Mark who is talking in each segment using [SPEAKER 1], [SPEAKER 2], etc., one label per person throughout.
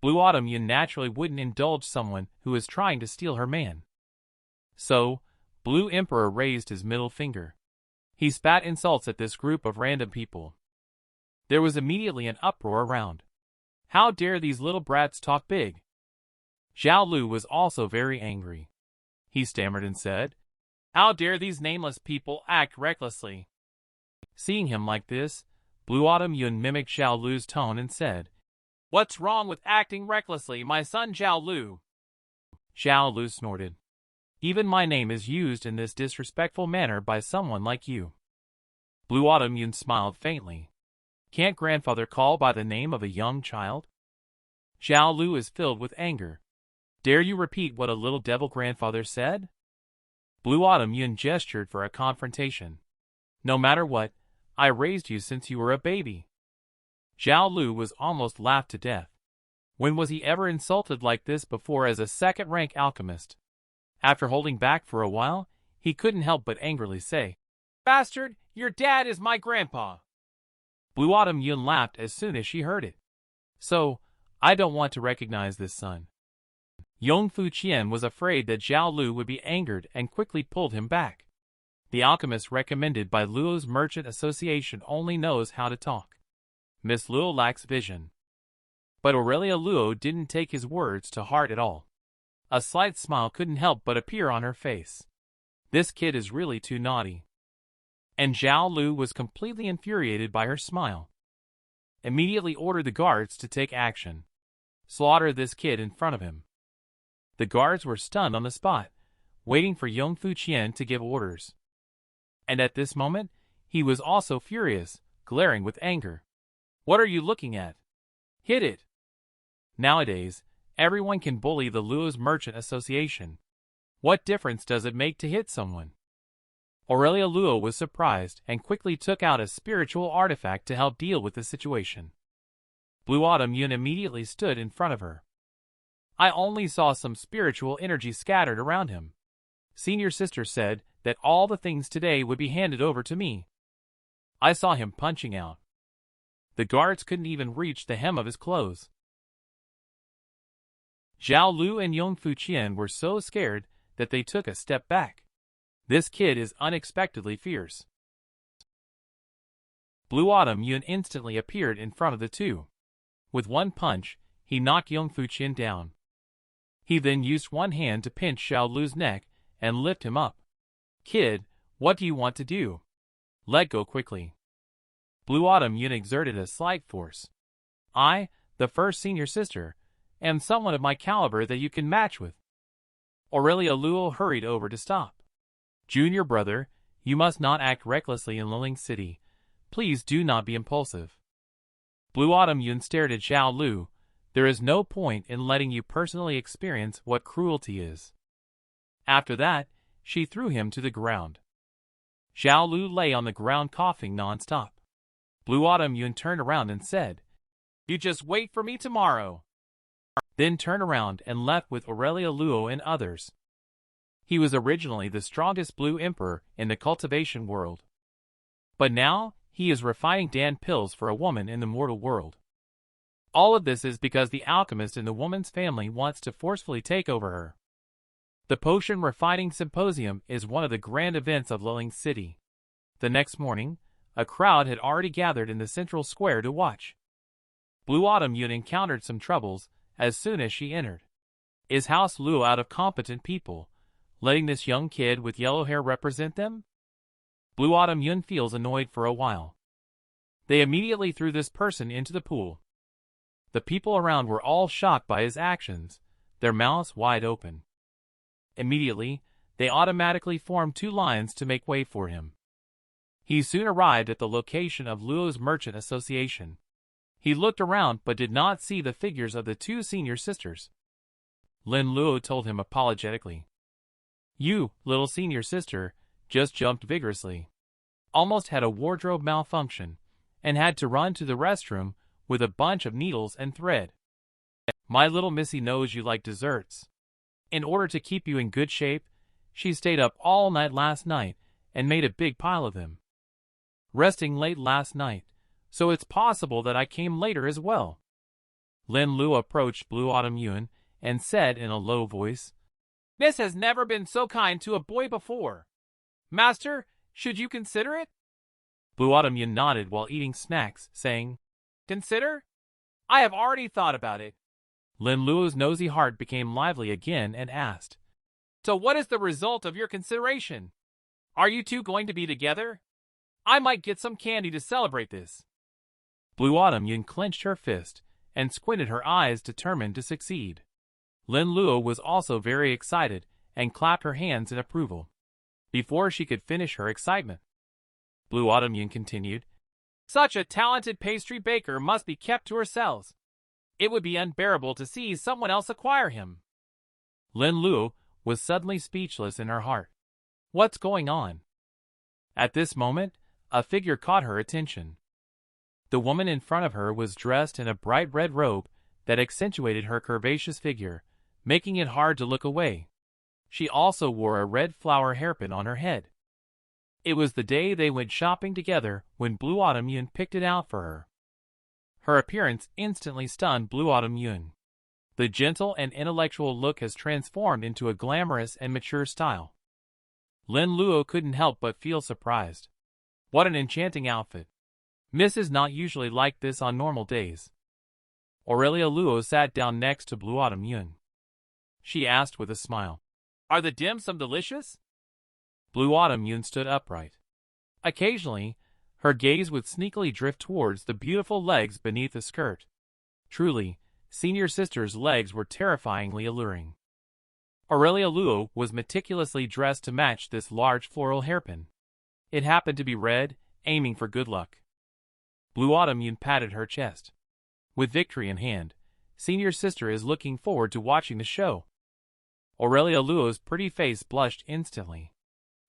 [SPEAKER 1] Blue Autumn Yun naturally wouldn't indulge someone who was trying to steal her man. So, Blue Emperor raised his middle finger. He spat insults at this group of random people. There was immediately an uproar around. How dare these little brats talk big? Zhao Lu was also very angry. He stammered and said, "How dare these nameless people act recklessly?" Seeing him like this, Blue Autumn Yun mimicked Zhao Lu's tone and said, "What's wrong with acting recklessly, my son Zhao Lu?" Zhao Lu snorted. "Even my name is used in this disrespectful manner by someone like you." Blue Autumn Yun smiled faintly. "Can't grandfather call by the name of a young child?" Zhao Lu is filled with anger. "Dare you repeat what a little devil grandfather said?" Blue Autumn Yun gestured for a confrontation. "No matter what, I raised you since you were a baby." Zhao Lu was almost laughed to death. When was he ever insulted like this before as a second-rank alchemist? After holding back for a while, he couldn't help but angrily say, "Bastard, your dad is my grandpa." Blue Autumn Yun laughed as soon as she heard it. "So, I don't want to recognize this son." Yong Fu Qian was afraid that Zhao Lu would be angered and quickly pulled him back. The alchemist recommended by Luo's Merchant Association only knows how to talk. Miss Luo lacks vision. But Aurelia Luo didn't take his words to heart at all. A slight smile couldn't help but appear on her face. This kid is really too naughty. And Zhao Lu was completely infuriated by her smile. Immediately ordered the guards to take action. Slaughter this kid in front of him. The guards were stunned on the spot, waiting for Yong Fu Qian to give orders. And at this moment, he was also furious, glaring with anger. "What are you looking at? Hit it!" Nowadays, everyone can bully the Luo's Merchant Association. What difference does it make to hit someone? Aurelia Luo was surprised and quickly took out a spiritual artifact to help deal with the situation. Blue Autumn Yun immediately stood in front of her. "I only saw some spiritual energy scattered around him. Senior sister said that all the things today would be handed over to me. I saw him punching out. The guards couldn't even reach the hem of his clothes." Zhao Lu and Yong Fu Qian were so scared that they took a step back. This kid is unexpectedly fierce. Blue Autumn Yun instantly appeared in front of the two. With one punch, he knocked Yong Fu Qian down. He then used one hand to pinch Zhao Lu's neck and lift him up. "Kid, what do you want to do? Let go quickly." Blue Autumn Yun exerted a slight force. "I, the first senior sister, am someone of my caliber that you can match with." Aurelia Luo hurried over to stop. "Junior brother, you must not act recklessly in Liling City. Please do not be impulsive." Blue Autumn Yun stared at Zhao Lu. "There is no point in letting you personally experience what cruelty is." After that, she threw him to the ground. Zhao Lu lay on the ground coughing non-stop. Blue Autumn Yun turned around and said, "You just wait for me tomorrow." Then turned around and left with Aurelia Luo and others. He was originally the strongest Blue Emperor in the Cultivation World. But now, he is refining Dan pills for a woman in the mortal world. All of this is because the alchemist in the woman's family wants to forcefully take over her. The Potion Refining Symposium is one of the grand events of Liling City. The next morning, a crowd had already gathered in the central square to watch. Blue Autumn Yun encountered some troubles as soon as she entered. Is House Luo out of competent people, letting this young kid with yellow hair represent them? Blue Autumn Yun feels annoyed for a while. They immediately threw this person into the pool. The people around were all shocked by his actions, their mouths wide open. Immediately, they automatically formed two lines to make way for him. He soon arrived at the location of Luo's Merchant Association. He looked around but did not see the figures of the two senior sisters. Lin Luo told him apologetically. "You, little senior sister, just jumped vigorously. Almost had a wardrobe malfunction, and had to run to the restroom with a bunch of needles and thread. My little missy knows you like desserts. In order to keep you in good shape, she stayed up all night last night and made a big pile of them. Resting late last night, so it's possible that I came later as well." Lin Lu approached Blue Autumn Yun and said in a low voice, "Miss has never been so kind to a boy before. Master, should you consider it?" Blue Autumn Yun nodded while eating snacks, saying, "Consider? I have already thought about it." Lin Lu's nosy heart became lively again and asked, "So what is the result of your consideration? Are you two going to be together? I might get some candy to celebrate this." Blue Autumn Yun clenched her fist and squinted her eyes, determined to succeed. Lin Lu was also very excited and clapped her hands in approval. Before she could finish her excitement, Blue Autumn Yun continued, "Such a talented pastry baker must be kept to herself. It would be unbearable to see someone else acquire him." Lin Lu was suddenly speechless in her heart. What's going on? At this moment, a figure caught her attention. The woman in front of her was dressed in a bright red robe that accentuated her curvaceous figure, making it hard to look away. She also wore a red flower hairpin on her head. It was the day they went shopping together when Blue Autumn Yun picked it out for her. Her appearance instantly stunned Blue Autumn Yun. The gentle and intellectual look has transformed into a glamorous and mature style. Lin Luo couldn't help but feel surprised. What an enchanting outfit. Miss is not usually like this on normal days. Aurelia Luo sat down next to Blue Autumn Yun. She asked with a smile, "Are the dim sum delicious?" Blue Autumn Yun stood upright. Occasionally, her gaze would sneakily drift towards the beautiful legs beneath the skirt. Truly, senior sister's legs were terrifyingly alluring. Aurelia Luo was meticulously dressed to match this large floral hairpin. It happened to be red, aiming for good luck. Blue Autumn Yun patted her chest. With victory in hand, senior sister is looking forward to watching the show. Aurelia Luo's pretty face blushed instantly.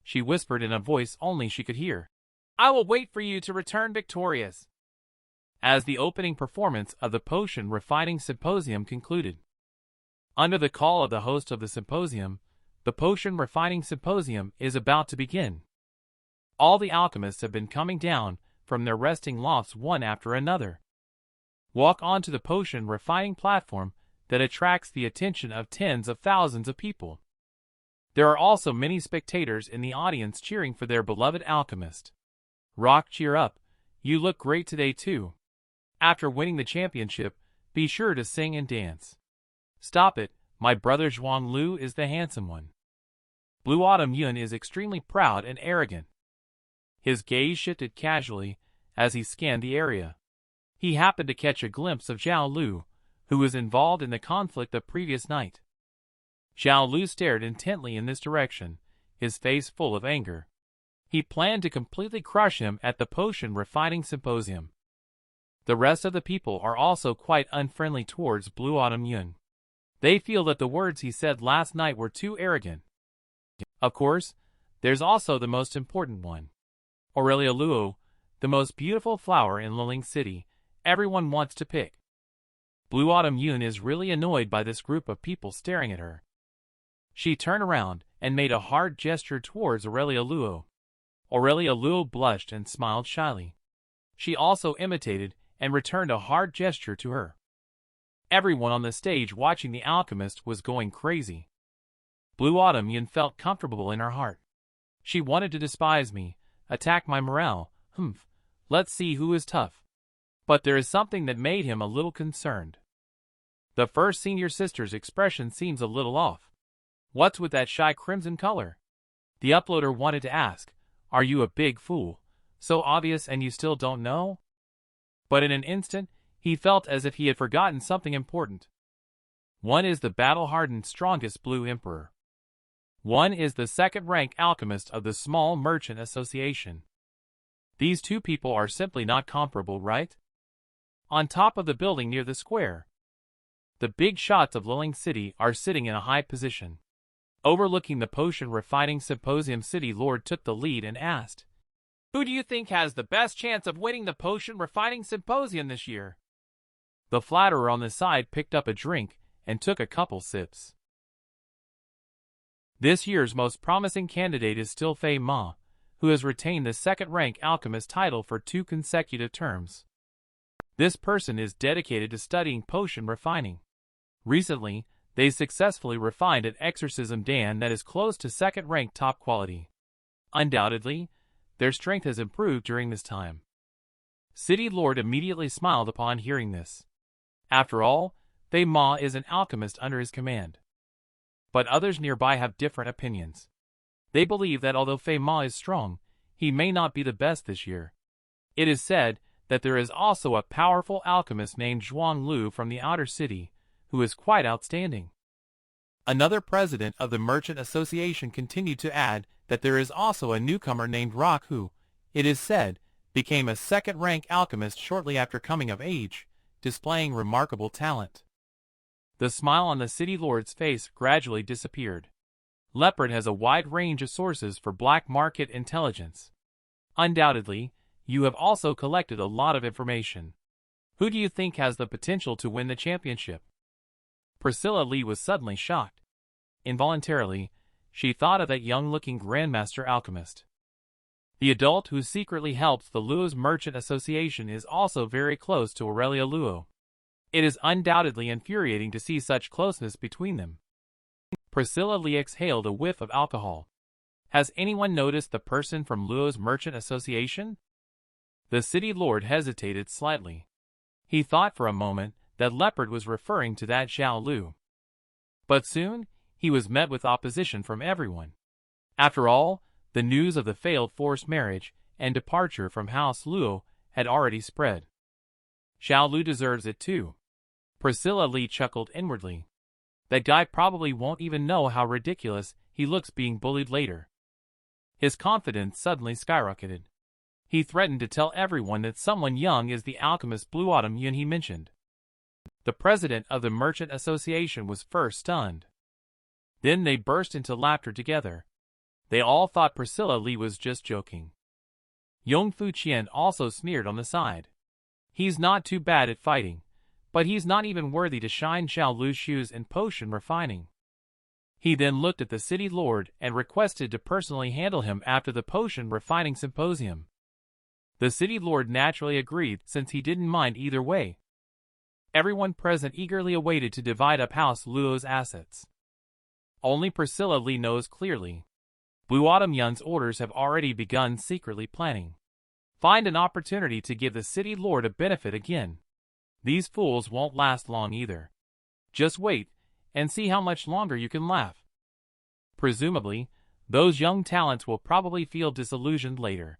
[SPEAKER 1] She whispered in a voice only she could hear, "I will wait for you to return victorious." As the opening performance of the Potion Refining Symposium concluded. Under the call of the host of the symposium, the Potion Refining Symposium is about to begin. All the alchemists have been coming down from their resting lofts one after another. Walk onto the potion refining platform that attracts the attention of tens of thousands of people. There are also many spectators in the audience cheering for their beloved alchemist. Rock, cheer up, you look great today too. After winning the championship, be sure to sing and dance. Stop it, my brother Zhuang Lu is the handsome one. Blue Autumn Yun is extremely proud and arrogant. His gaze shifted casually as he scanned the area. He happened to catch a glimpse of Zhao Lu, who was involved in the conflict the previous night. Zhao Lu stared intently in this direction, his face full of anger. He planned to completely crush him at the Potion Refining Symposium. The rest of the people are also quite unfriendly towards Blue Autumn Yun. They feel that the words he said last night were too arrogant. Of course, there's also the most important one. Aurelia Luo, the most beautiful flower in Liling City, everyone wants to pick. Blue Autumn Yun is really annoyed by this group of people staring at her. She turned around and made a hard gesture towards Aurelia Luo. Aurelia Luo blushed and smiled shyly. She also imitated and returned a hard gesture to her. Everyone on the stage watching the alchemist was going crazy. Blue Autumn Yun felt comfortable in her heart. She wanted to despise me, attack my morale, let's see who is tough. But there is something that made him a little concerned. The first senior sister's expression seems a little off. What's with that shy crimson color? The uploader wanted to ask, are you a big fool? So obvious and you still don't know? But in an instant, he felt as if he had forgotten something important. One is the battle-hardened strongest Blue Emperor. One is the second-rank alchemist of the Small Merchant Association. These two people are simply not comparable, right? On top of the building near the square, the big shots of Liling City are sitting in a high position. Overlooking the Potion Refining Symposium, City Lord took the lead and asked, "Who do you think has the best chance of winning the Potion Refining Symposium this year?" The flatterer on the side picked up a drink and took a couple sips. This year's most promising candidate is still Fei Ma, who has retained the second-rank alchemist title for 2 consecutive terms. This person is dedicated to studying potion refining. Recently, they successfully refined an exorcism dan that is close to second-rank top quality. Undoubtedly, their strength has improved during this time. City Lord immediately smiled upon hearing this. After all, Fei Ma is an alchemist under his command. But others nearby have different opinions. They believe that although Fei Ma is strong, he may not be the best this year. It is said that there is also a powerful alchemist named Zhuang Lu from the outer city, who is quite outstanding. Another president of the Merchant Association continued to add that there is also a newcomer named Rock who, it is said, became a second-rank alchemist shortly after coming of age, displaying remarkable talent. The smile on the city lord's face gradually disappeared. Leopard has a wide range of sources for black market intelligence. Undoubtedly, you have also collected a lot of information. Who do you think has the potential to win the championship? Priscilla Lee was suddenly shocked. Involuntarily, she thought of that young-looking Grandmaster alchemist. The adult who secretly helps the Luo's Merchant Association is also very close to Aurelia Luo. It is undoubtedly infuriating to see such closeness between them. Priscilla Lee exhaled a whiff of alcohol. Has anyone noticed the person from Luo's Merchant Association? The city lord hesitated slightly. He thought for a moment that Leopard was referring to that Xiao Lu. But soon, he was met with opposition from everyone. After all, the news of the failed forced marriage and departure from House Luo had already spread. Xiao Lu deserves it too. Priscilla Lee chuckled inwardly. That guy probably won't even know how ridiculous he looks being bullied later. His confidence suddenly skyrocketed. He threatened to tell everyone that someone young is the alchemist Blue Autumn Yun he mentioned. The president of the Merchant Association was first stunned. Then they burst into laughter together. They all thought Priscilla Lee was just joking. Yong Fu Qian also sneered on the side. He's not too bad at fighting, but he's not even worthy to shine Xiao Lu's shoes in potion refining. He then looked at the city lord and requested to personally handle him after the potion refining symposium. The city lord naturally agreed since he didn't mind either way. Everyone present eagerly awaited to divide up House Luo's assets. Only Priscilla Lee knows clearly. Blue Autumn Yun's orders have already begun secretly planning. Find an opportunity to give the city lord a benefit again. These fools won't last long either. Just wait and see how much longer you can laugh. Presumably, those young talents will probably feel disillusioned later.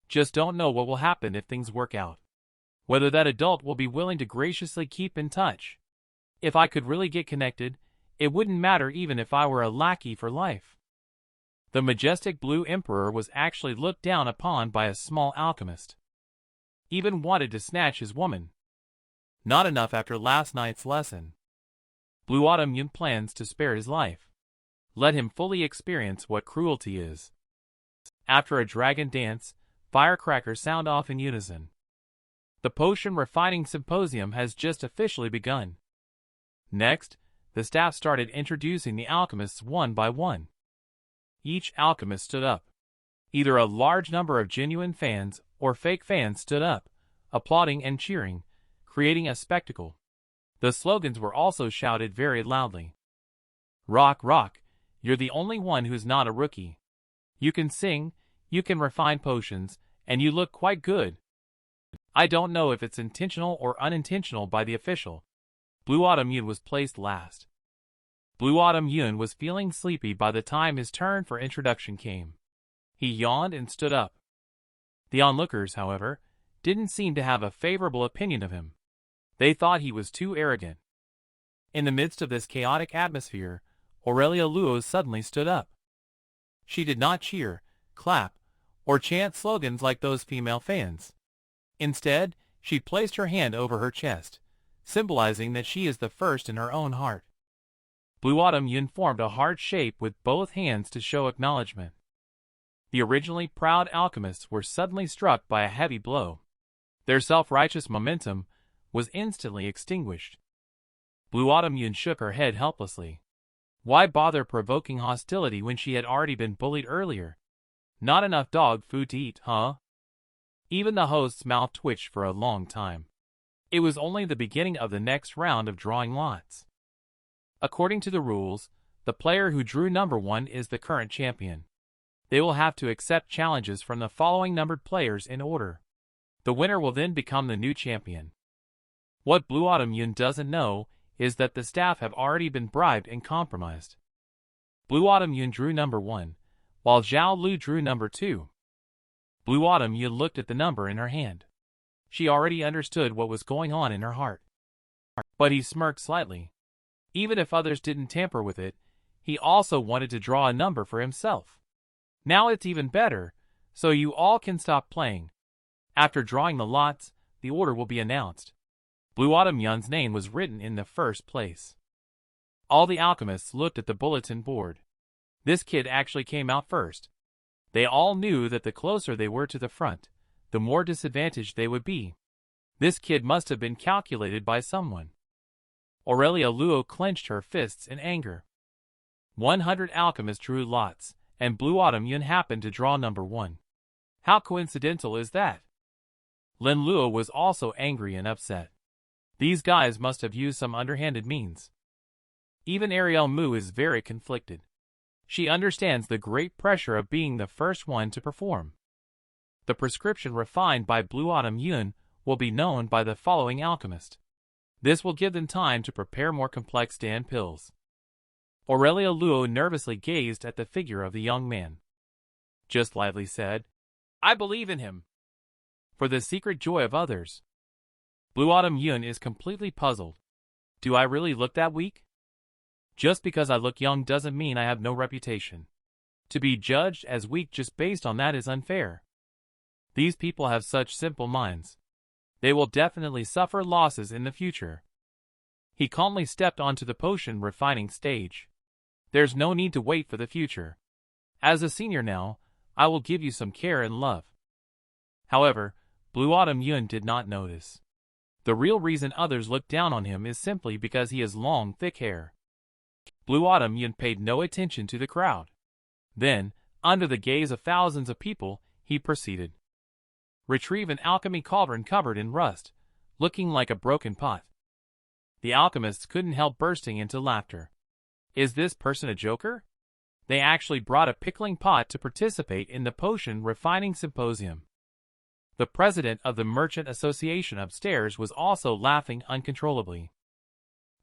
[SPEAKER 1] Just don't know what will happen if things work out. Whether that adult will be willing to graciously keep in touch. If I could really get connected, it wouldn't matter even if I were a lackey for life. The majestic Blue Emperor was actually looked down upon by a small alchemist. Even wanted to snatch his woman. Not enough after last night's lesson. Blue Autumn Yun plans to spare his life. Let him fully experience what cruelty is. After a dragon dance, firecrackers sound off in unison. The potion refining symposium has just officially begun. Next, the staff started introducing the alchemists one by one. Each alchemist stood up. Either a large number of genuine fans or fake fans stood up, applauding and cheering, creating a spectacle. The slogans were also shouted very loudly. Rock, rock, you're the only one who's not a rookie. You can sing, you can refine potions, and you look quite good. I don't know if it's intentional or unintentional by the official. Blue Autumn Yun was placed last. Blue Autumn Yun was feeling sleepy by the time his turn for introduction came. He yawned and stood up. The onlookers, however, didn't seem to have a favorable opinion of him. They thought he was too arrogant. In the midst of this chaotic atmosphere, Aurelia Luo suddenly stood up. She did not cheer, clap, or chant slogans like those female fans. Instead, she placed her hand over her chest, symbolizing that she is the first in her own heart. Blue Autumn Yun formed a heart shape with both hands to show acknowledgement. The originally proud alchemists were suddenly struck by a heavy blow. Their self-righteous momentum was instantly extinguished. Blue Autumn Yun shook her head helplessly. Why bother provoking hostility when she had already been bullied earlier? Not enough dog food to eat, huh? Even the host's mouth twitched for a long time. It was only the beginning of the next round of drawing lots. According to the rules, the player who drew number 1 is the current champion. They will have to accept challenges from the following numbered players in order. The winner will then become the new champion. What Blue Autumn Yun doesn't know is that the staff have already been bribed and compromised. Blue Autumn Yun drew number 1, while Zhao Lu drew number 2. Blue Autumn Yun looked at the number in her hand. She already understood what was going on in her heart. But he smirked slightly. Even if others didn't tamper with it, he also wanted to draw a number for himself. Now it's even better, so you all can stop playing. After drawing the lots, the order will be announced. Blue Autumn Yun's name was written in the first place. All the alchemists looked at the bulletin board. This kid actually came out first. They all knew that the closer they were to the front, the more disadvantaged they would be. This kid must have been calculated by someone. Aurelia Luo clenched her fists in anger. 100 alchemists drew lots, and Blue Autumn Yun happened to draw number 1. How coincidental is that? Lin Luo was also angry and upset. These guys must have used some underhanded means. Even Ariel Mu is very conflicted. She understands the great pressure of being the first one to perform. The prescription refined by Blue Autumn Yun will be known by the following alchemist. This will give them time to prepare more complex Dan pills. Aurelia Luo nervously gazed at the figure of the young man. Just Lively said, "I believe in him." For the secret joy of others. Blue Autumn Yun is completely puzzled. Do I really look that weak? Just because I look young doesn't mean I have no reputation. To be judged as weak just based on that is unfair. These people have such simple minds. They will definitely suffer losses in the future. He calmly stepped onto the potion refining stage. There's no need to wait for the future. As a senior now, I will give you some care and love. However, Blue Autumn Yun did not notice. The real reason others look down on him is simply because he has long, thick hair. Blue Autumn Yun paid no attention to the crowd. Then, under the gaze of thousands of people, he proceeded. Retrieve an alchemy cauldron covered in rust, looking like a broken pot. The alchemists couldn't help bursting into laughter. Is this person a joker? They actually brought a pickling pot to participate in the potion refining symposium. The president of the Merchant Association upstairs was also laughing uncontrollably.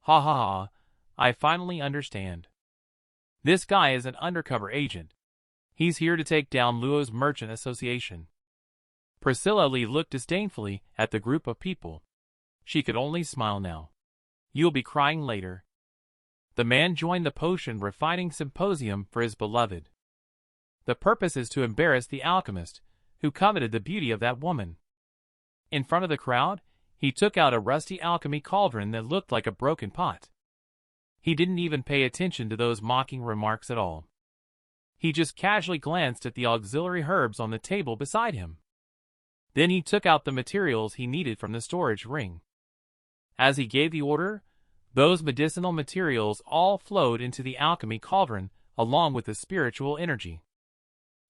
[SPEAKER 1] Ha ha ha, I finally understand. This guy is an undercover agent. He's here to take down Luo's Merchant Association. Priscilla Lee looked disdainfully at the group of people. She could only smile now. You'll be crying later. The man joined the potion refining symposium for his beloved. The purpose is to embarrass the alchemist, who coveted the beauty of that woman. In front of the crowd, he took out a rusty alchemy cauldron that looked like a broken pot. He didn't even pay attention to those mocking remarks at all. He just casually glanced at the auxiliary herbs on the table beside him. Then he took out the materials he needed from the storage ring. As he gave the order, those medicinal materials all flowed into the alchemy cauldron along with the spiritual energy.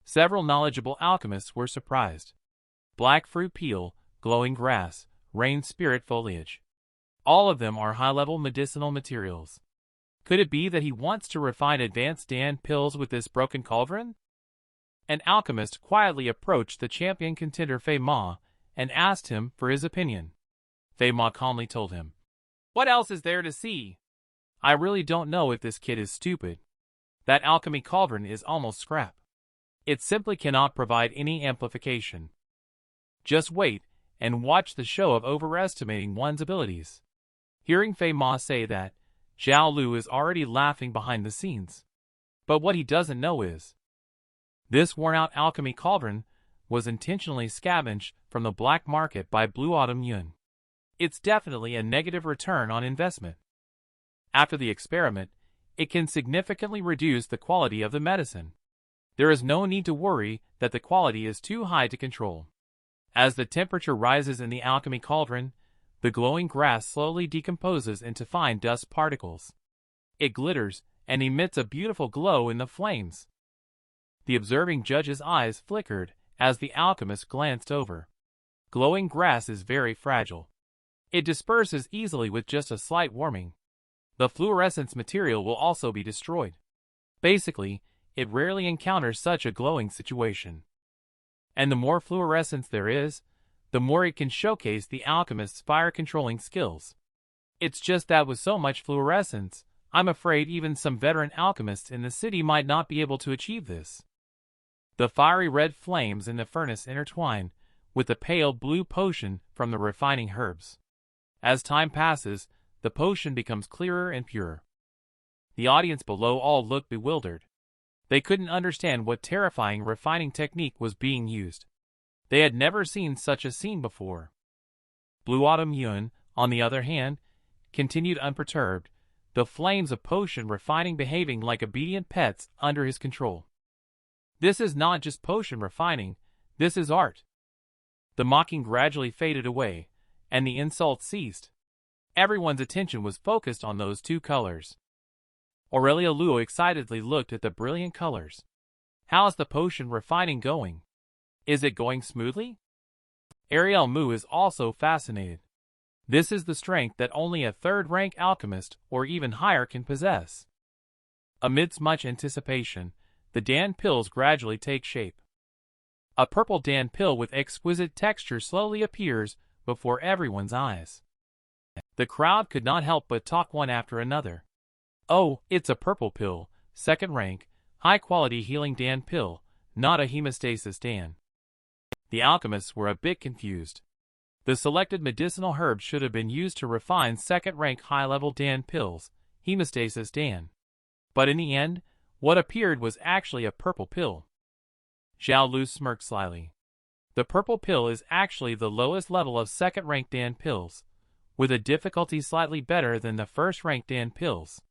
[SPEAKER 1] Several knowledgeable alchemists were surprised. Black fruit peel, glowing grass, rain spirit foliage. All of them are high-level medicinal materials. Could it be that he wants to refine advanced Dan pills with this broken cauldron? An alchemist quietly approached the champion contender Fei Ma and asked him for his opinion. Fei Ma calmly told him, "What else is there to see? I really don't know if this kid is stupid. That alchemy cauldron is almost scrap. It simply cannot provide any amplification. Just wait and watch the show of overestimating one's abilities." Hearing Fei Ma say that, Zhao Lu is already laughing behind the scenes. But what he doesn't know is, this worn-out alchemy cauldron was intentionally scavenged from the black market by Blue Autumn Yun. It's definitely a negative return on investment. After the experiment, it can significantly reduce the quality of the medicine. There is no need to worry that the quality is too high to control. As the temperature rises in the alchemy cauldron, the glowing grass slowly decomposes into fine dust particles. It glitters and emits a beautiful glow in the flames. The observing judge's eyes flickered as the alchemist glanced over. Glowing grass is very fragile. It disperses easily with just a slight warming. The fluorescence material will also be destroyed. Basically, it rarely encounters such a glowing situation. And the more fluorescence there is, the more it can showcase the alchemist's fire-controlling skills. It's just that with so much fluorescence, I'm afraid even some veteran alchemists in the city might not be able to achieve this. The fiery red flames in the furnace intertwine with the pale blue potion from the refining herbs. As time passes, the potion becomes clearer and purer. The audience below all looked bewildered. They couldn't understand what terrifying refining technique was being used. They had never seen such a scene before. Blue Autumn Yun, on the other hand, continued unperturbed, the flames of potion refining behaving like obedient pets under his control. This is not just potion refining, this is art. The mocking gradually faded away, and the insults ceased. Everyone's attention was focused on those two colors. Aurelia Luo excitedly looked at the brilliant colors. How's the potion refining going? Is it going smoothly? Ariel Mu is also fascinated. This is the strength that only a third-rank alchemist or even higher can possess. Amidst much anticipation, the Dan pills gradually take shape. A purple Dan pill with exquisite texture slowly appears before everyone's eyes. The crowd could not help but talk one after another. Oh, it's a purple pill, second rank, high-quality healing Dan pill, not a hemostasis Dan. The alchemists were a bit confused. The selected medicinal herbs should have been used to refine second-rank high-level Dan pills, hemostasis Dan. But in the end, what appeared was actually a purple pill. Zhao Lu smirked slyly. The purple pill is actually the lowest level of second-rank Dan pills, with a difficulty slightly better than the first-rank Dan pills.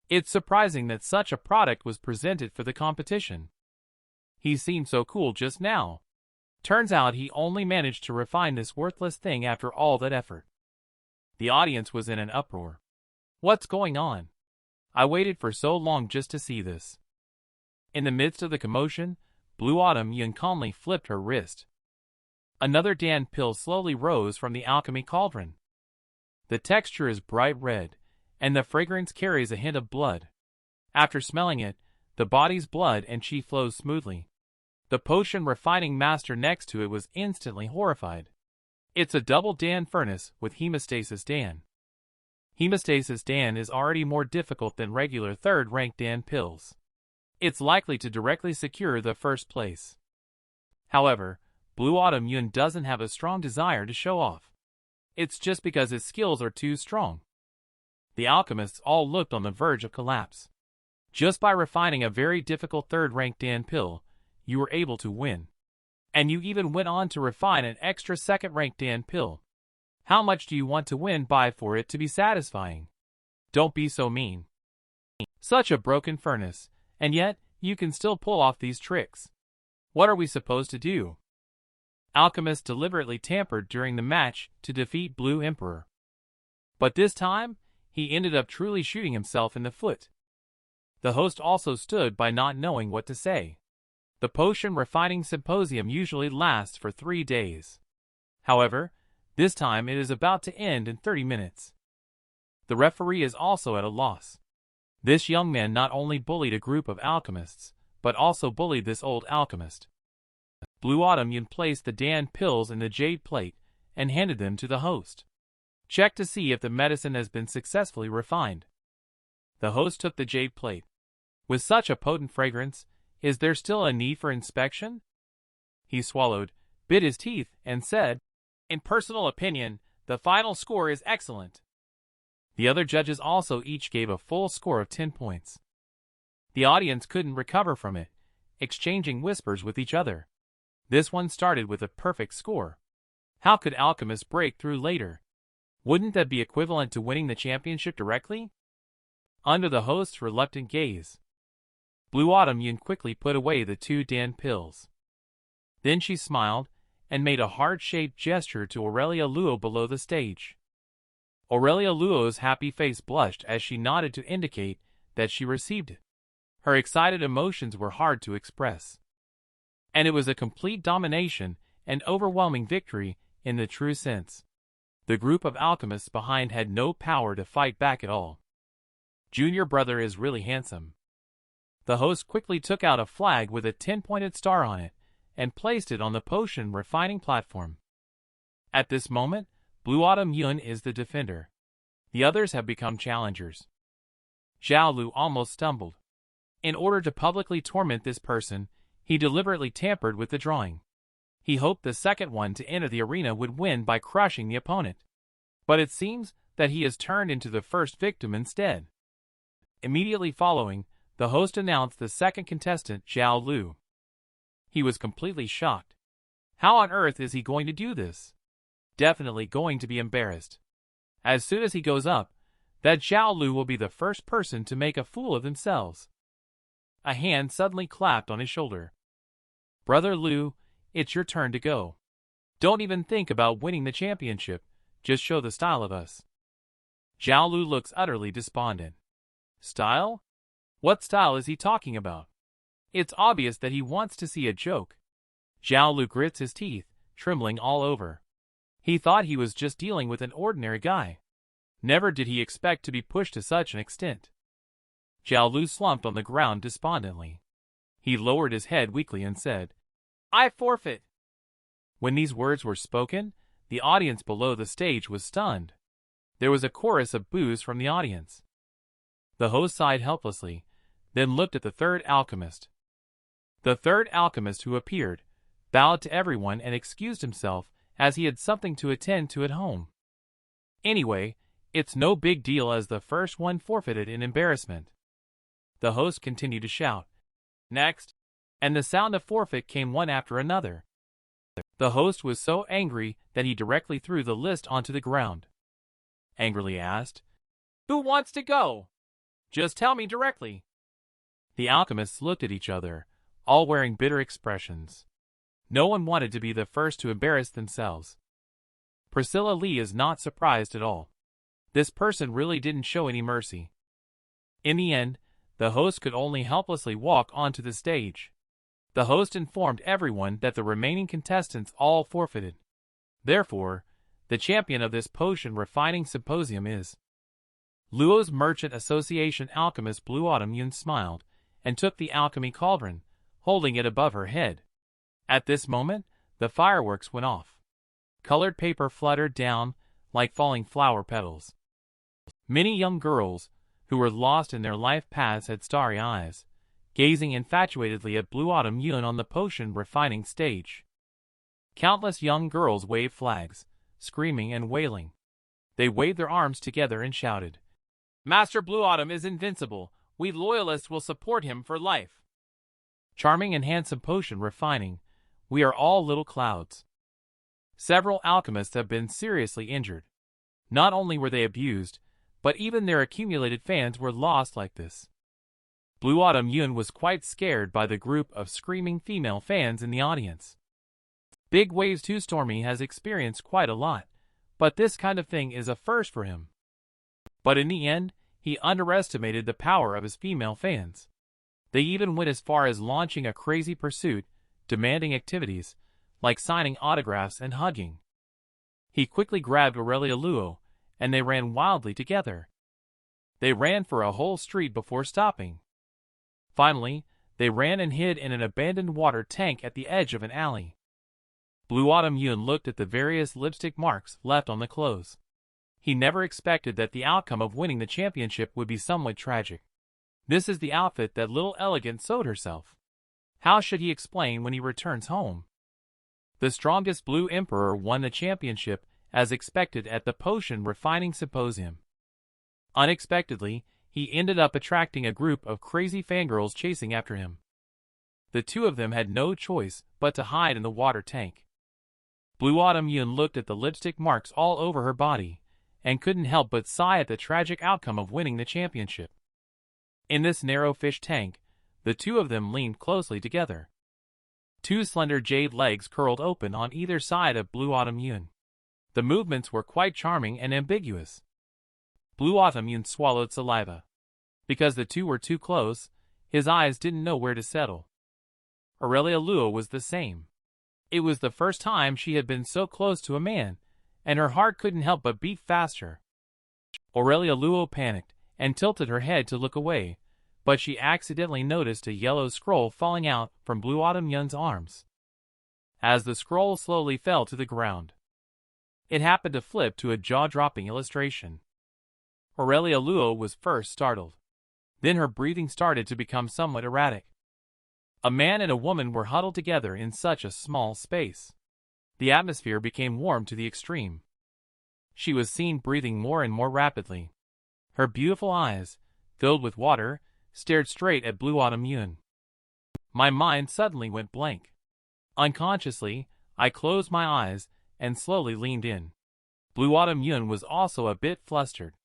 [SPEAKER 1] It's surprising that such a product was presented for the competition. He seemed so cool just now. Turns out he only managed to refine this worthless thing after all that effort. The audience was in an uproar. What's going on? I waited for so long just to see this. In the midst of the commotion, Blue Autumn Yun calmly flipped her wrist. Another Dan pill slowly rose from the alchemy cauldron. The texture is bright red, and the fragrance carries a hint of blood. After smelling it, the body's blood and chi flows smoothly. The potion refining master next to it was instantly horrified. It's a double Dan furnace with hemostasis Dan. Hemostasis Dan is already more difficult than regular third-rank Dan pills. It's likely to directly secure the first place. However, Blue Autumn Yun doesn't have a strong desire to show off. It's just because his skills are too strong. The alchemists all looked on the verge of collapse. Just by refining a very difficult third-rank Dan pill, you were able to win. And you even went on to refine an extra second-rank Dan pill. How much do you want to win by for it to be satisfying? Don't be so mean. Such a broken furnace, and yet you can still pull off these tricks. What are we supposed to do? Alchemist deliberately tampered during the match to defeat Blue Emperor. But this time, he ended up truly shooting himself in the foot. The host also stood by not knowing what to say. The potion refining symposium usually lasts for 3 days. However, this time it is about to end in 30 minutes. The referee is also at a loss. This young man not only bullied a group of alchemists, but also bullied this old alchemist. Blue Autumn Yun placed the Dan pills in the jade plate and handed them to the host. Check to see if the medicine has been successfully refined. The host took the jade plate. With such a potent fragrance, is there still a need for inspection? He swallowed, bit his teeth, and said, "In personal opinion, the final score is excellent." The other judges also each gave a full score of 10 points. The audience couldn't recover from it, exchanging whispers with each other. This one started with a perfect score. How could alchemists break through later? Wouldn't that be equivalent to winning the championship directly? Under the host's reluctant gaze, Blue Autumn Yun quickly put away the 2 Dan pills. Then she smiled and made a heart-shaped gesture to Aurelia Luo below the stage. Aurelia Luo's happy face blushed as she nodded to indicate that she received it. Her excited emotions were hard to express. And it was a complete domination and overwhelming victory in the true sense. The group of alchemists behind had no power to fight back at all. Junior brother is really handsome. The host quickly took out a flag with a 10-pointed star on it and placed it on the potion refining platform. At this moment, Blue Autumn Yun is the defender. The others have become challengers. Zhao Lu almost stumbled. In order to publicly torment this person, he deliberately tampered with the drawing. He hoped the second one to enter the arena would win by crushing the opponent. But it seems that he has turned into the first victim instead. Immediately following, the host announced the second contestant, Zhao Lu. He was completely shocked. How on earth is he going to do this? Definitely going to be embarrassed. As soon as he goes up, that Zhao Lu will be the first person to make a fool of themselves. A hand suddenly clapped on his shoulder. Brother Lu, it's your turn to go. Don't even think about winning the championship, just show the style of us. Zhao Lu looks utterly despondent. Style? What style is he talking about? It's obvious that he wants to see a joke. Zhao Lu grits his teeth, trembling all over. He thought he was just dealing with an ordinary guy. Never did he expect to be pushed to such an extent. Zhao Lu slumped on the ground despondently. He lowered his head weakly and said, I forfeit. When these words were spoken, the audience below the stage was stunned. There was a chorus of boos from the audience. The host sighed helplessly, then looked at the third alchemist. The third alchemist who appeared, bowed to everyone and excused himself as he had something to attend to at home. Anyway, it's no big deal as the first one forfeited in embarrassment. The host continued to shout, Next! And the sound of forfeit came one after another. The host was so angry that he directly threw the list onto the ground. Angrily asked, Who wants to go? Just tell me directly. The alchemists looked at each other, all wearing bitter expressions. No one wanted to be the first to embarrass themselves. Priscilla Lee is not surprised at all. This person really didn't show any mercy. In the end, the host could only helplessly walk onto the stage. The host informed everyone that the remaining contestants all forfeited. Therefore, the champion of this potion refining symposium is Luo's Merchant Association alchemist Blue Autumn Yun smiled and took the alchemy cauldron, holding it above her head. At this moment, the fireworks went off. Colored paper fluttered down like falling flower petals. Many young girls, who were lost in their life paths, had starry eyes, gazing infatuatedly at Blue Autumn Yun on the potion refining stage. Countless young girls waved flags, screaming and wailing. They waved their arms together and shouted, Master Blue Autumn is invincible. We loyalists will support him for life. Charming and handsome potion refining, we are all little clouds. Several alchemists have been seriously injured. Not only were they abused, but even their accumulated fans were lost like this. Blue Autumn Yun was quite scared by the group of screaming female fans in the audience. Big Waves 2 Stormy has experienced quite a lot, but this kind of thing is a first for him. But in the end, he underestimated the power of his female fans. They even went as far as launching a crazy pursuit, demanding activities, like signing autographs and hugging. He quickly grabbed Aurelia Luo, and they ran wildly together. They ran for a whole street before stopping. Finally, they ran and hid in an abandoned water tank at the edge of an alley. Blue Autumn Yun looked at the various lipstick marks left on the clothes. He never expected that the outcome of winning the championship would be somewhat tragic. This is the outfit that Little Elegant sewed herself. How should he explain when he returns home? The strongest Blue Emperor won the championship as expected at the Potion Refining Symposium. Unexpectedly, he ended up attracting a group of crazy fangirls chasing after him. The two of them had no choice but to hide in the water tank. Blue Autumn Yun looked at the lipstick marks all over her body, and couldn't help but sigh at the tragic outcome of winning the championship. In this narrow fish tank, the two of them leaned closely together. Two slender jade legs curled open on either side of Blue Autumn Yun. The movements were quite charming and ambiguous. Blue Autumn Yun swallowed saliva. Because the two were too close, his eyes didn't know where to settle. Aurelia Luo was the same. It was the first time she had been so close to a man, and her heart couldn't help but beat faster. Aurelia Luo panicked and tilted her head to look away, but she accidentally noticed a yellow scroll falling out from Blue Autumn Yun's arms. As the scroll slowly fell to the ground, it happened to flip to a jaw-dropping illustration. Aurelia Luo was first startled. Then her breathing started to become somewhat erratic. A man and a woman were huddled together in such a small space. The atmosphere became warm to the extreme. She was seen breathing more and more rapidly. Her beautiful eyes, filled with water, stared straight at Blue Autumn Yun. My mind suddenly went blank. Unconsciously, I closed my eyes and slowly leaned in. Blue Autumn Yun was also a bit flustered.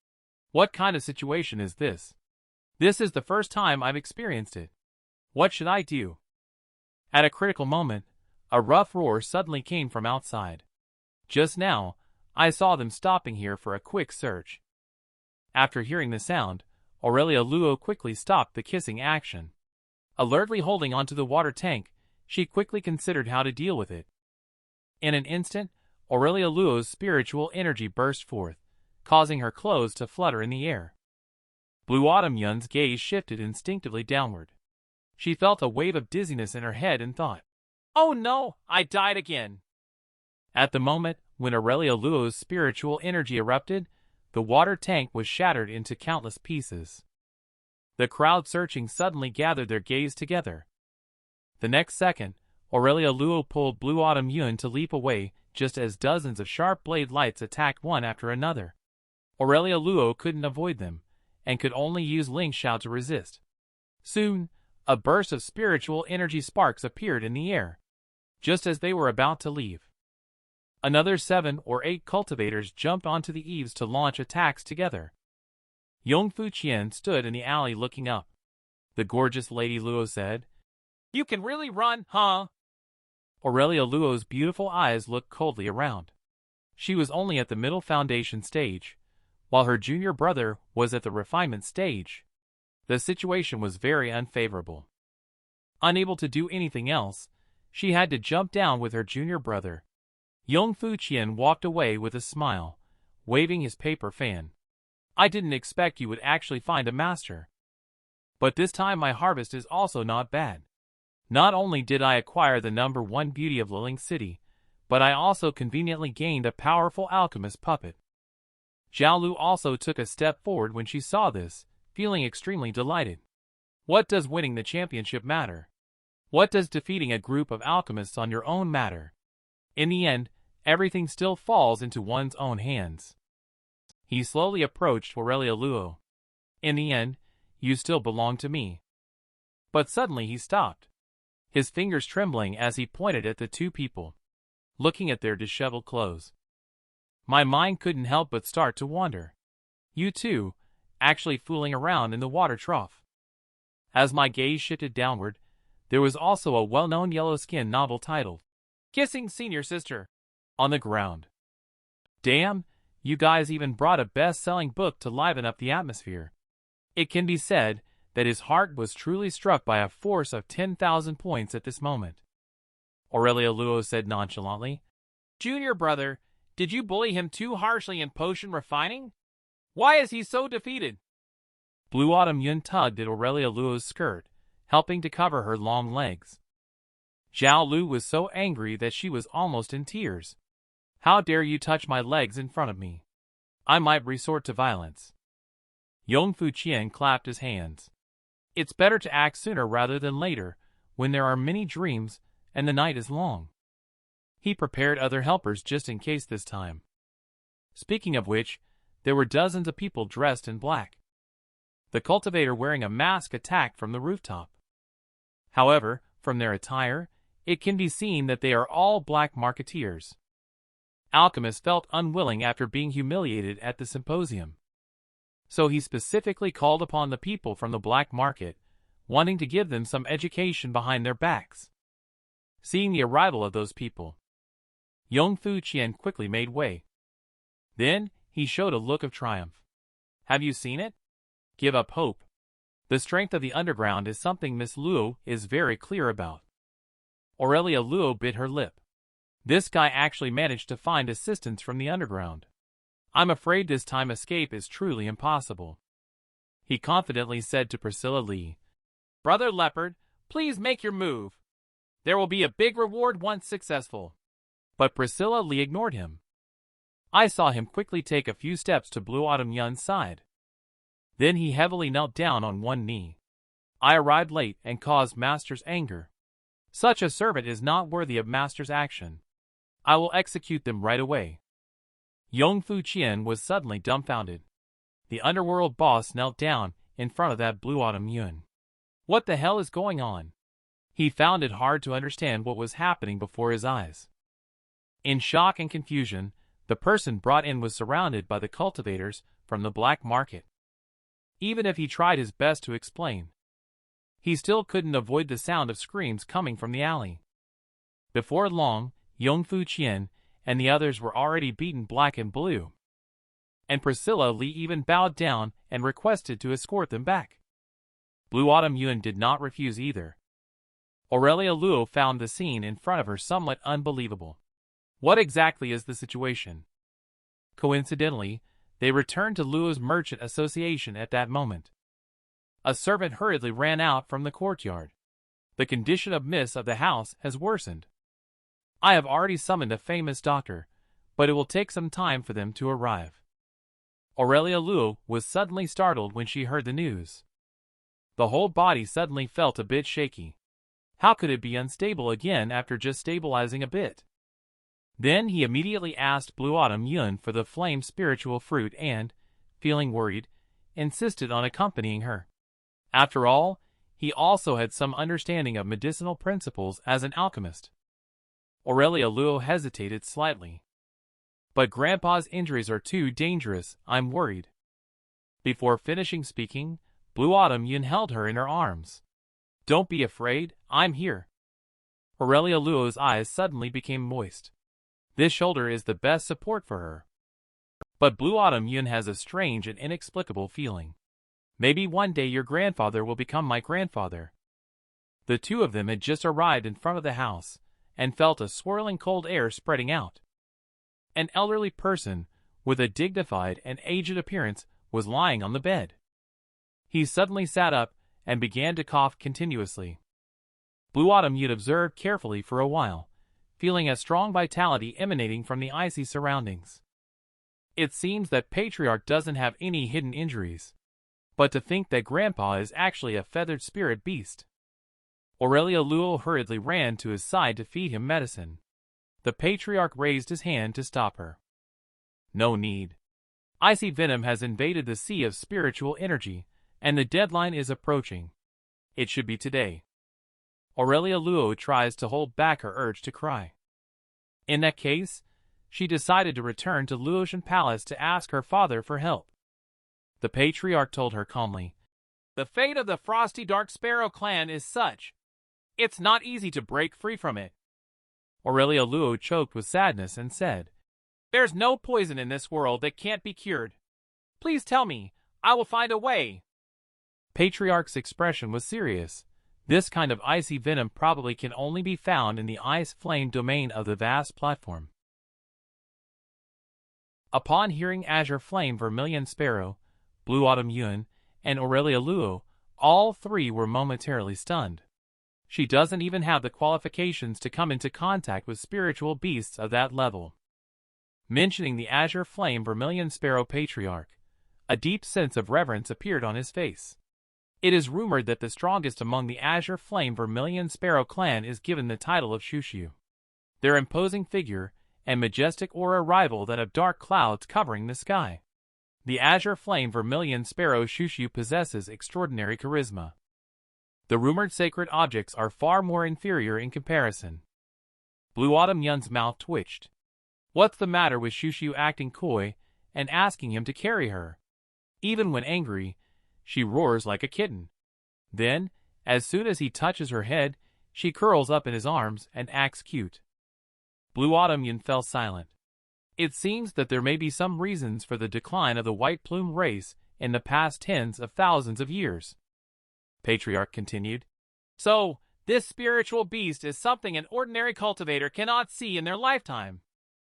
[SPEAKER 1] What kind of situation is this? This is the first time I've experienced it. What should I do? At a critical moment, a rough roar suddenly came from outside. Just now, I saw them stopping here for a quick search. After hearing the sound, Aurelia Luo quickly stopped the kissing action. Alertly holding onto the water tank, she quickly considered how to deal with it. In an instant, Aurelia Luo's spiritual energy burst forth, causing her clothes to flutter in the air. Blue Autumn Yun's gaze shifted instinctively downward. She felt a wave of dizziness in her head and thought, "Oh no, I died again." At the moment when Aurelia Luo's spiritual energy erupted, the water tank was shattered into countless pieces. The crowd searching suddenly gathered their gaze together. The next second, Aurelia Luo pulled Blue Autumn Yun to leap away just as dozens of sharp blade lights attacked one after another. Aurelia Luo couldn't avoid them, and could only use Ling Xiao to resist. Soon, a burst of spiritual energy sparks appeared in the air, just as they were about to leave. Another 7 or 8 cultivators jumped onto the eaves to launch attacks together. Yongfu Qian stood in the alley looking up. The gorgeous Lady Luo said, "You can really run, huh?" Aurelia Luo's beautiful eyes looked coldly around. She was only at the middle foundation stage, while her junior brother was at the refinement stage. The situation was very unfavorable. Unable to do anything else, she had to jump down with her junior brother. Yongfu Qian walked away with a smile, waving his paper fan. "I didn't expect you would actually find a master. But this time my harvest is also not bad. Not only did I acquire the #1 beauty of Liling City, but I also conveniently gained a powerful alchemist puppet." Zhao Lu also took a step forward when she saw this, feeling extremely delighted. What does winning the championship matter? What does defeating a group of alchemists on your own matter? In the end, everything still falls into one's own hands. He slowly approached Aurelia Luo. "In the end, you still belong to me." But suddenly he stopped, his fingers trembling as he pointed at the two people, looking at their disheveled clothes. My mind couldn't help but start to wonder. You two, actually fooling around in the water trough. As my gaze shifted downward, there was also a well-known yellow-skinned novel titled, "Kissing Senior Sister," on the ground. Damn, you guys even brought a best-selling book to liven up the atmosphere. It can be said that his heart was truly struck by a force of 10,000 points at this moment. Aurelia Luo said nonchalantly, "Junior brother, did you bully him too harshly in potion refining? Why is he so defeated?" Blue Autumn Yun tugged at Aurelia Luo's skirt, helping to cover her long legs. Zhao Lu was so angry that she was almost in tears. "How dare you touch my legs in front of me? I might resort to violence." Yongfu Qian clapped his hands. "It's better to act sooner rather than later, when there are many dreams and the night is long." He prepared other helpers just in case this time. Speaking of which, there were dozens of people dressed in black. The cultivator wearing a mask attacked from the rooftop. However, from their attire, it can be seen that they are all black marketeers. Alchemist felt unwilling after being humiliated at the symposium. So he specifically called upon the people from the black market, wanting to give them some education behind their backs. Seeing the arrival of those people, Yongfu Qian quickly made way. Then, he showed a look of triumph. "Have you seen it? Give up hope. The strength of the underground is something Miss Luo is very clear about." Aurelia Luo bit her lip. This guy actually managed to find assistance from the underground. I'm afraid this time escape is truly impossible. He confidently said to Priscilla Lee, Brother Leopard, please make your move. There will be a big reward once successful. But Priscilla Lee ignored him. I saw him quickly take a few steps to Blue Autumn Yun's side. Then he heavily knelt down on one knee. I arrived late and caused Master's anger. Such a servant is not worthy of Master's action. I will execute them right away. Yongfu Qian was suddenly dumbfounded. The underworld boss knelt down in front of that Blue Autumn Yun. What the hell is going on? He found it hard to understand what was happening before his eyes. In shock and confusion, the person brought in was surrounded by the cultivators from the black market. Even if he tried his best to explain, he still couldn't avoid the sound of screams coming from the alley. Before long, Yongfu Qian and the others were already beaten black and blue. And Priscilla Lee even bowed down and requested to escort them back. Blue Autumn Yun did not refuse either. Aurelia Luo found the scene in front of her somewhat unbelievable. What exactly is the situation? Coincidentally, they returned to Luo's merchant association at that moment. A servant hurriedly ran out from the courtyard. The condition of mists of the house has worsened. I have already summoned a famous doctor, but it will take some time for them to arrive. Aurelia Luo was suddenly startled when she heard the news. The whole body suddenly felt a bit shaky. How could it be unstable again after just stabilizing a bit? Then he immediately asked Blue Autumn Yun for the flame spiritual fruit and, feeling worried, insisted on accompanying her. After all, he also had some understanding of medicinal principles as an alchemist. Aurelia Luo hesitated slightly. But Grandpa's injuries are too dangerous, I'm worried. Before finishing speaking, Blue Autumn Yun held her in her arms. Don't be afraid, I'm here. Aurelia Luo's eyes suddenly became moist. This shoulder is the best support for her. But Blue Autumn Yun has a strange and inexplicable feeling. Maybe one day your grandfather will become my grandfather. The two of them had just arrived in front of the house, and felt a swirling cold air spreading out. An elderly person, with a dignified and aged appearance, was lying on the bed. He suddenly sat up and began to cough continuously. Blue Autumn Yun observed carefully for a while, feeling a strong vitality emanating from the icy surroundings. It seems that Patriarch doesn't have any hidden injuries. But to think that Grandpa is actually a feathered spirit beast. Aurelia Luo hurriedly ran to his side to feed him medicine. The Patriarch raised his hand to stop her. No need. Icy venom has invaded the sea of spiritual energy, and the deadline is approaching. It should be today. Aurelia Luo tries to hold back her urge to cry. In that case, she decided to return to Luotian Palace to ask her father for help. The Patriarch told her calmly, The fate of the Frosty Dark Sparrow clan is such. It's not easy to break free from it. Aurelia Luo choked with sadness and said, There's no poison in this world that can't be cured. Please tell me, I will find a way. Patriarch's expression was serious. This kind of icy venom probably can only be found in the ice flame domain of the vast platform. Upon hearing Azure Flame Vermilion Sparrow, Blue Autumn Yun, and Aurelia Luo, all three were momentarily stunned. She doesn't even have the qualifications to come into contact with spiritual beasts of that level. Mentioning the Azure Flame Vermilion Sparrow Patriarch, a deep sense of reverence appeared on his face. It is rumored that the strongest among the Azure Flame Vermilion Sparrow clan is given the title of Shushu. Their imposing figure and majestic aura rival that of dark clouds covering the sky. The Azure Flame Vermilion Sparrow Shushu possesses extraordinary charisma. The rumored sacred objects are far more inferior in comparison. Blue Autumn Yun's mouth twitched. What's the matter with Shushu acting coy and asking him to carry her? Even when angry, she roars like a kitten. Then, as soon as he touches her head, she curls up in his arms and acts cute. Blue Autumn Yun fell silent. It seems that there may be some reasons for the decline of the white plume race in the past tens of thousands of years. Patriarch continued. So, This spiritual beast is something an ordinary cultivator cannot see in their lifetime.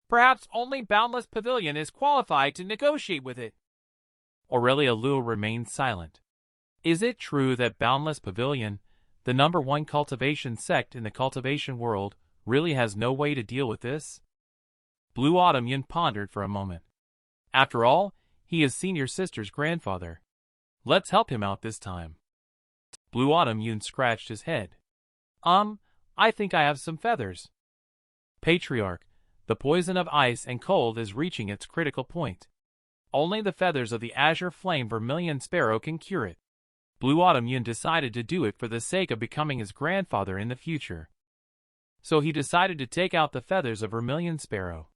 [SPEAKER 1] Perhaps only Boundless Pavilion is qualified to negotiate with it. Aurelia Luo remained silent. Is it true that Boundless Pavilion, the #1 cultivation sect in the cultivation world, really has no way to deal with this? Blue Autumn Yun pondered for a moment. After all, he is seen your sister's grandfather. Let's help him out this time. Blue Autumn Yun scratched his head. I think I have some feathers. Patriarch, the poison of ice and cold is reaching its critical point. Only the feathers of the azure flame vermilion sparrow can cure it. Blue Autumn Yun decided to do it for the sake of becoming his grandfather in the future. So he decided to take out the feathers of vermilion sparrow.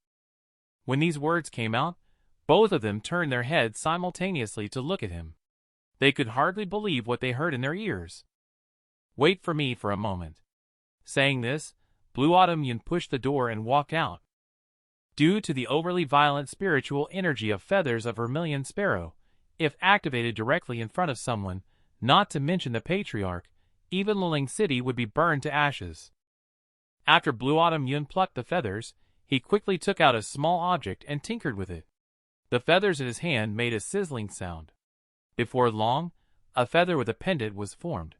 [SPEAKER 1] When these words came out, both of them turned their heads simultaneously to look at him. They could hardly believe what they heard in their ears. Wait for me for a moment. Saying this, Blue Autumn Yun pushed the door and walked out. Due to the overly violent spiritual energy of feathers of vermilion sparrow, if activated directly in front of someone, not to mention the patriarch, even Luling City would be burned to ashes. After Blue Autumn Yun plucked the feathers, he quickly took out a small object and tinkered with it. The feathers in his hand made a sizzling sound. Before long, a feather with a pendant was formed.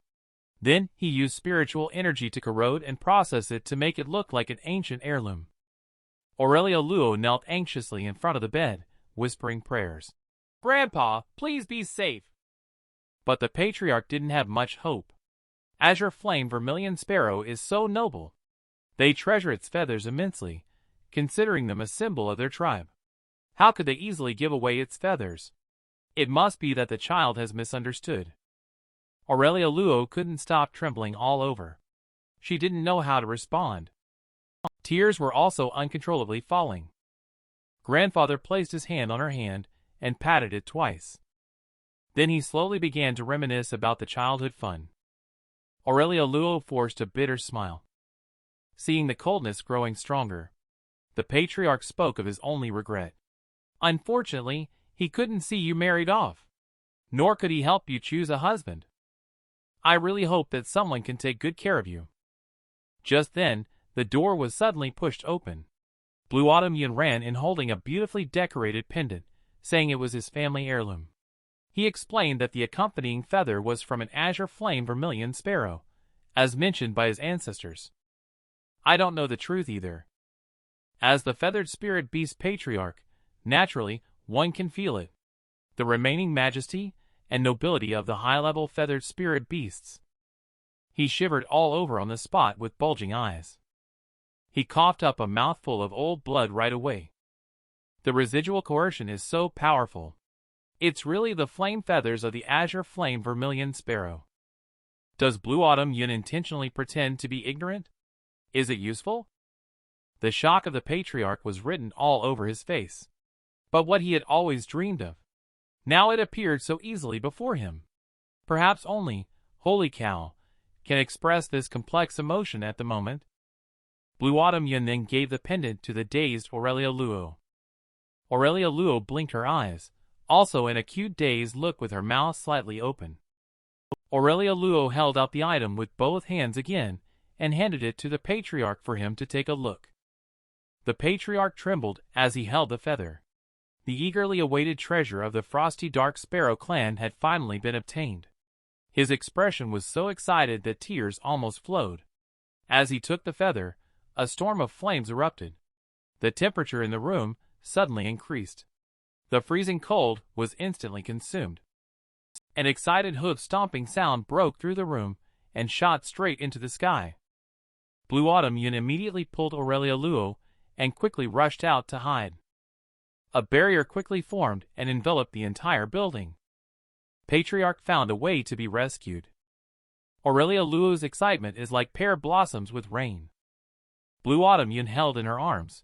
[SPEAKER 1] Then he used spiritual energy to corrode and process it to make it look like an ancient heirloom. Aurelia Luo knelt anxiously in front of the bed, whispering prayers. Grandpa, please be safe. But the patriarch didn't have much hope. Azure Flame Vermilion Sparrow is so noble. They treasure its feathers immensely, considering them a symbol of their tribe. How could they easily give away its feathers? It must be that the child has misunderstood. Aurelia Luo couldn't stop trembling all over. She didn't know how to respond. Tears were also uncontrollably falling. Grandfather placed his hand on her hand and patted it twice. Then he slowly began to reminisce about the childhood fun. Aurelia Luo forced a bitter smile. Seeing the coldness growing stronger, the patriarch spoke of his only regret. Unfortunately, he couldn't see you married off. Nor could he help you choose a husband. I really hope that someone can take good care of you. Just then, the door was suddenly pushed open. Blue Autumn Yun ran in holding a beautifully decorated pendant, saying it was his family heirloom. He explained that the accompanying feather was from an azure flame vermilion sparrow, as mentioned by his ancestors. I don't know the truth either. As the feathered spirit beast patriarch, naturally, one can feel it. The remaining majesty and nobility of the high-level feathered spirit beasts. He shivered all over on the spot with bulging eyes. He coughed up a mouthful of old blood right away. The residual coercion is so powerful. It's really the flame feathers of the azure flame vermilion sparrow. Does Blue Autumn Yun intentionally pretend to be ignorant? Is it useful? The shock of the patriarch was written all over his face. But what he had always dreamed of. Now it appeared so easily before him. Perhaps only, holy cow, can express this complex emotion at the moment. Blue Autumn Yun then gave the pendant to the dazed Aurelia Luo. Aurelia Luo blinked her eyes, also an acute dazed look with her mouth slightly open. Aurelia Luo held out the item with both hands again and handed it to the patriarch for him to take a look. The patriarch trembled as he held the feather. The eagerly awaited treasure of the Frosty Dark Sparrow clan had finally been obtained. His expression was so excited that tears almost flowed. As he took the feather, a storm of flames erupted. The temperature in the room suddenly increased. The freezing cold was instantly consumed. An excited hoof-stomping sound broke through the room and shot straight into the sky. Blue Autumn Yun immediately pulled Aurelia Luo and quickly rushed out to hide. A barrier quickly formed and enveloped the entire building. Patriarch found a way to be rescued. Aurelia Luo's excitement is like pear blossoms with rain. Blue Autumn Yun held in her arms,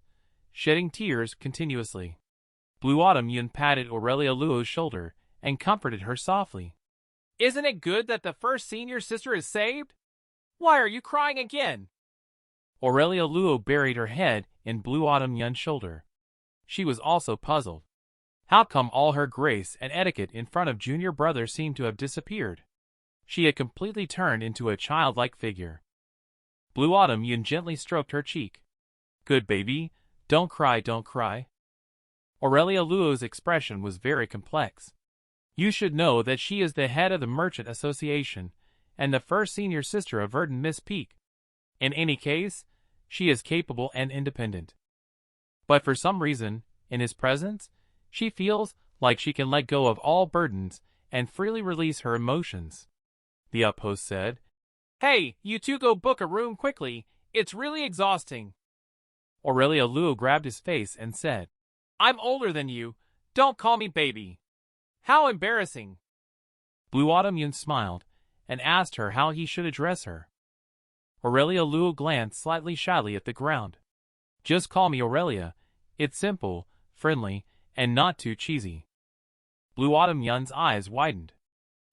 [SPEAKER 1] shedding tears continuously. Blue Autumn Yun patted Aurelia Luo's shoulder and comforted her softly. Isn't it good that the first senior sister is saved? Why are you crying again? Aurelia Luo buried her head in Blue Autumn Yun's shoulder. She was also puzzled. How come all her grace and etiquette in front of junior brother seemed to have disappeared? She had completely turned into a childlike figure. Blue Autumn Yun gently stroked her cheek. Good baby, don't cry, don't cry. Aurelia Luo's expression was very complex. You should know that she is the head of the Merchant Association, and the first senior sister of Verdant Miss Peak. In any case, she is capable and independent. But for some reason, in his presence, she feels like she can let go of all burdens and freely release her emotions. The outpost said, Hey, you two go book a room quickly, it's really exhausting. Aurelia Luo grabbed his face and said, I'm older than you, don't call me baby. How embarrassing. Blue Autumn Yun smiled and asked her how he should address her. Aurelia Luo glanced slightly shyly at the ground. Just call me Aurelia, it's simple, friendly, and not too cheesy. Blue Autumn Yun's eyes widened.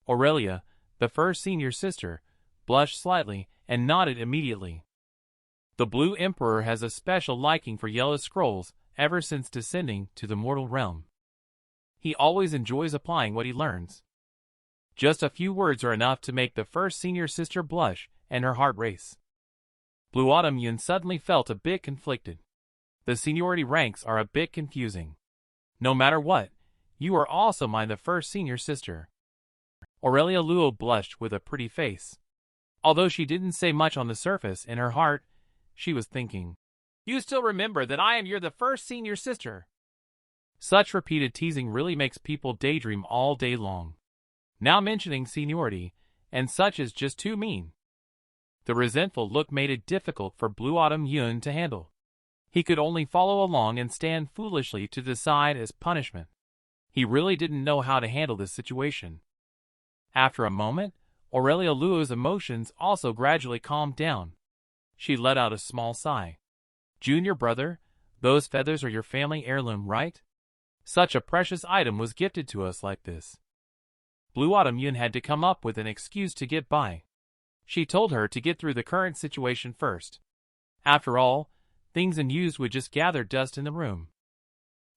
[SPEAKER 1] Aurelia, the first senior sister, blushed slightly and nodded immediately. The Blue Emperor has a special liking for yellow scrolls ever since descending to the mortal realm. He always enjoys applying what he learns. Just a few words are enough to make the first senior sister blush and her heart race. Blue Autumn Yun suddenly felt a bit conflicted. The seniority ranks are a bit confusing. No matter what, you are also the first senior sister. Aurelia Luo blushed with a pretty face. Although she didn't say much on the surface, in her heart, she was thinking, You still remember that I am the first senior sister. Such repeated teasing really makes people daydream all day long. Now mentioning seniority, and such is just too mean. The resentful look made it difficult for Blue Autumn Yun to handle. He could only follow along and stand foolishly to the side as punishment. He really didn't know how to handle this situation. After a moment, Aurelia Luo's emotions also gradually calmed down. She let out a small sigh. Junior brother, those feathers are your family heirloom, right? Such a precious item was gifted to us like this. Blue Autumn Yun had to come up with an excuse to get by. She told her to get through the current situation first. After all, things unused would just gather dust in the room.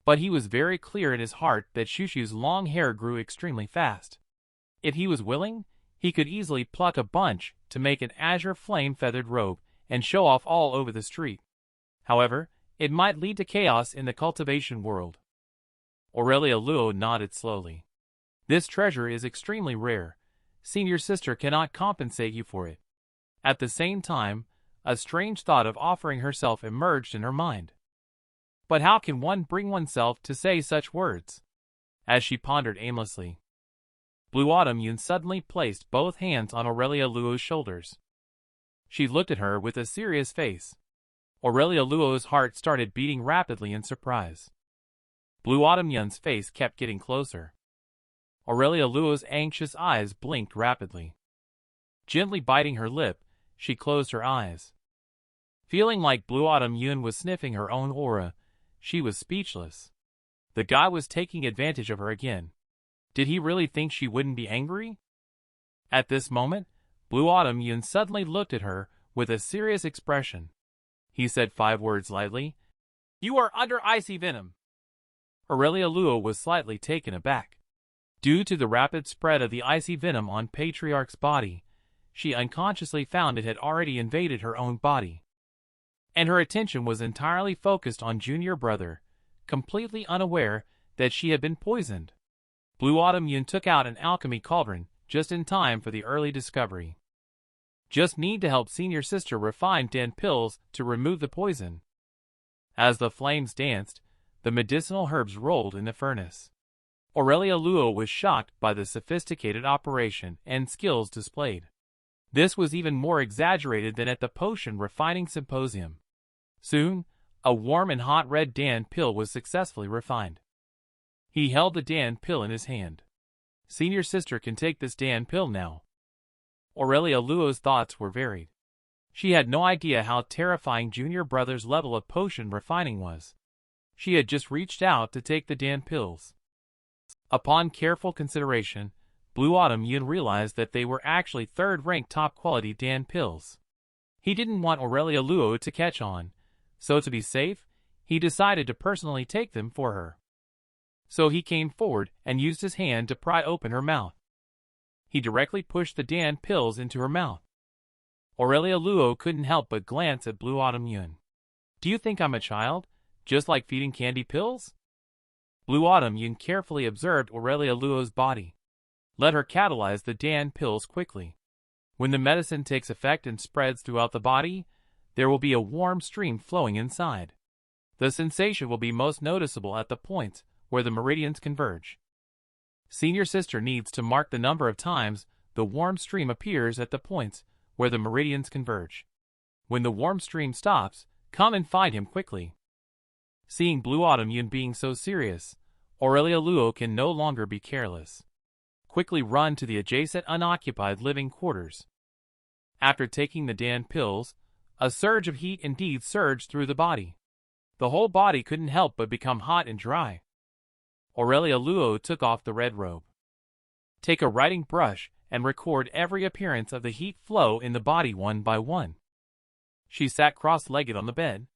[SPEAKER 1] But he was very clear in his heart that Shushu's long hair grew extremely fast. If he was willing, he could easily pluck a bunch to make an azure flame-feathered robe and show off all over the street. However, it might lead to chaos in the cultivation world. Aurelia Luo nodded slowly. This treasure is extremely rare. Senior sister cannot compensate you for it. At the same time, a strange thought of offering herself emerged in her mind. But how can one bring oneself to say such words? As she pondered aimlessly, Blue Autumn Yun suddenly placed both hands on Aurelia Luo's shoulders. She looked at her with a serious face. Aurelia Luo's heart started beating rapidly in surprise. Blue Autumn Yun's face kept getting closer. Aurelia Luo's anxious eyes blinked rapidly. Gently biting her lip, she closed her eyes. Feeling like Blue Autumn Yun was sniffing her own aura, she was speechless. The guy was taking advantage of her again. Did he really think she wouldn't be angry? At this moment, Blue Autumn Yun suddenly looked at her with a serious expression. He said 5 words lightly. You are under icy venom. Aurelia Luo was slightly taken aback. Due to the rapid spread of the icy venom on Patriarch's body, she unconsciously found it had already invaded her own body. And her attention was entirely focused on Junior Brother, completely unaware that she had been poisoned. Blue Autumn Yun took out an alchemy cauldron just in time for the early discovery. Just need to help Senior Sister refine Dan pills to remove the poison. As the flames danced, the medicinal herbs rolled in the furnace. Aurelia Luo was shocked by the sophisticated operation and skills displayed. This was even more exaggerated than at the potion refining symposium. Soon, a warm and hot red Dan pill was successfully refined. He held the Dan pill in his hand. Senior Sister can take this Dan pill now. Aurelia Luo's thoughts were varied. She had no idea how terrifying Junior Brother's level of potion refining was. She had just reached out to take the Dan pills. Upon careful consideration, Blue Autumn Yun realized that they were actually third-ranked top-quality Dan pills. He didn't want Aurelia Luo to catch on, so to be safe, he decided to personally take them for her. So he came forward and used his hand to pry open her mouth. He directly pushed the Dan pills into her mouth. Aurelia Luo couldn't help but glance at Blue Autumn Yun. Do you think I'm a child? Just like feeding candy pills? Blue Autumn Yun carefully observed Aurelia Luo's body. Let her catalyze the Dan pills quickly. When the medicine takes effect and spreads throughout the body, there will be a warm stream flowing inside. The sensation will be most noticeable at the points where the meridians converge. Senior Sister needs to mark the number of times the warm stream appears at the points where the meridians converge. When the warm stream stops, come and find him quickly. Seeing Blue Autumn Yun being so serious, Aurelia Luo can no longer be careless. Quickly run to the adjacent unoccupied living quarters. After taking the Dan pills, a surge of heat indeed surged through the body. The whole body couldn't help but become hot and dry. Aurelia Luo took off the red robe. Take a writing brush and record every appearance of the heat flow in the body one by one. She sat cross-legged on the bed,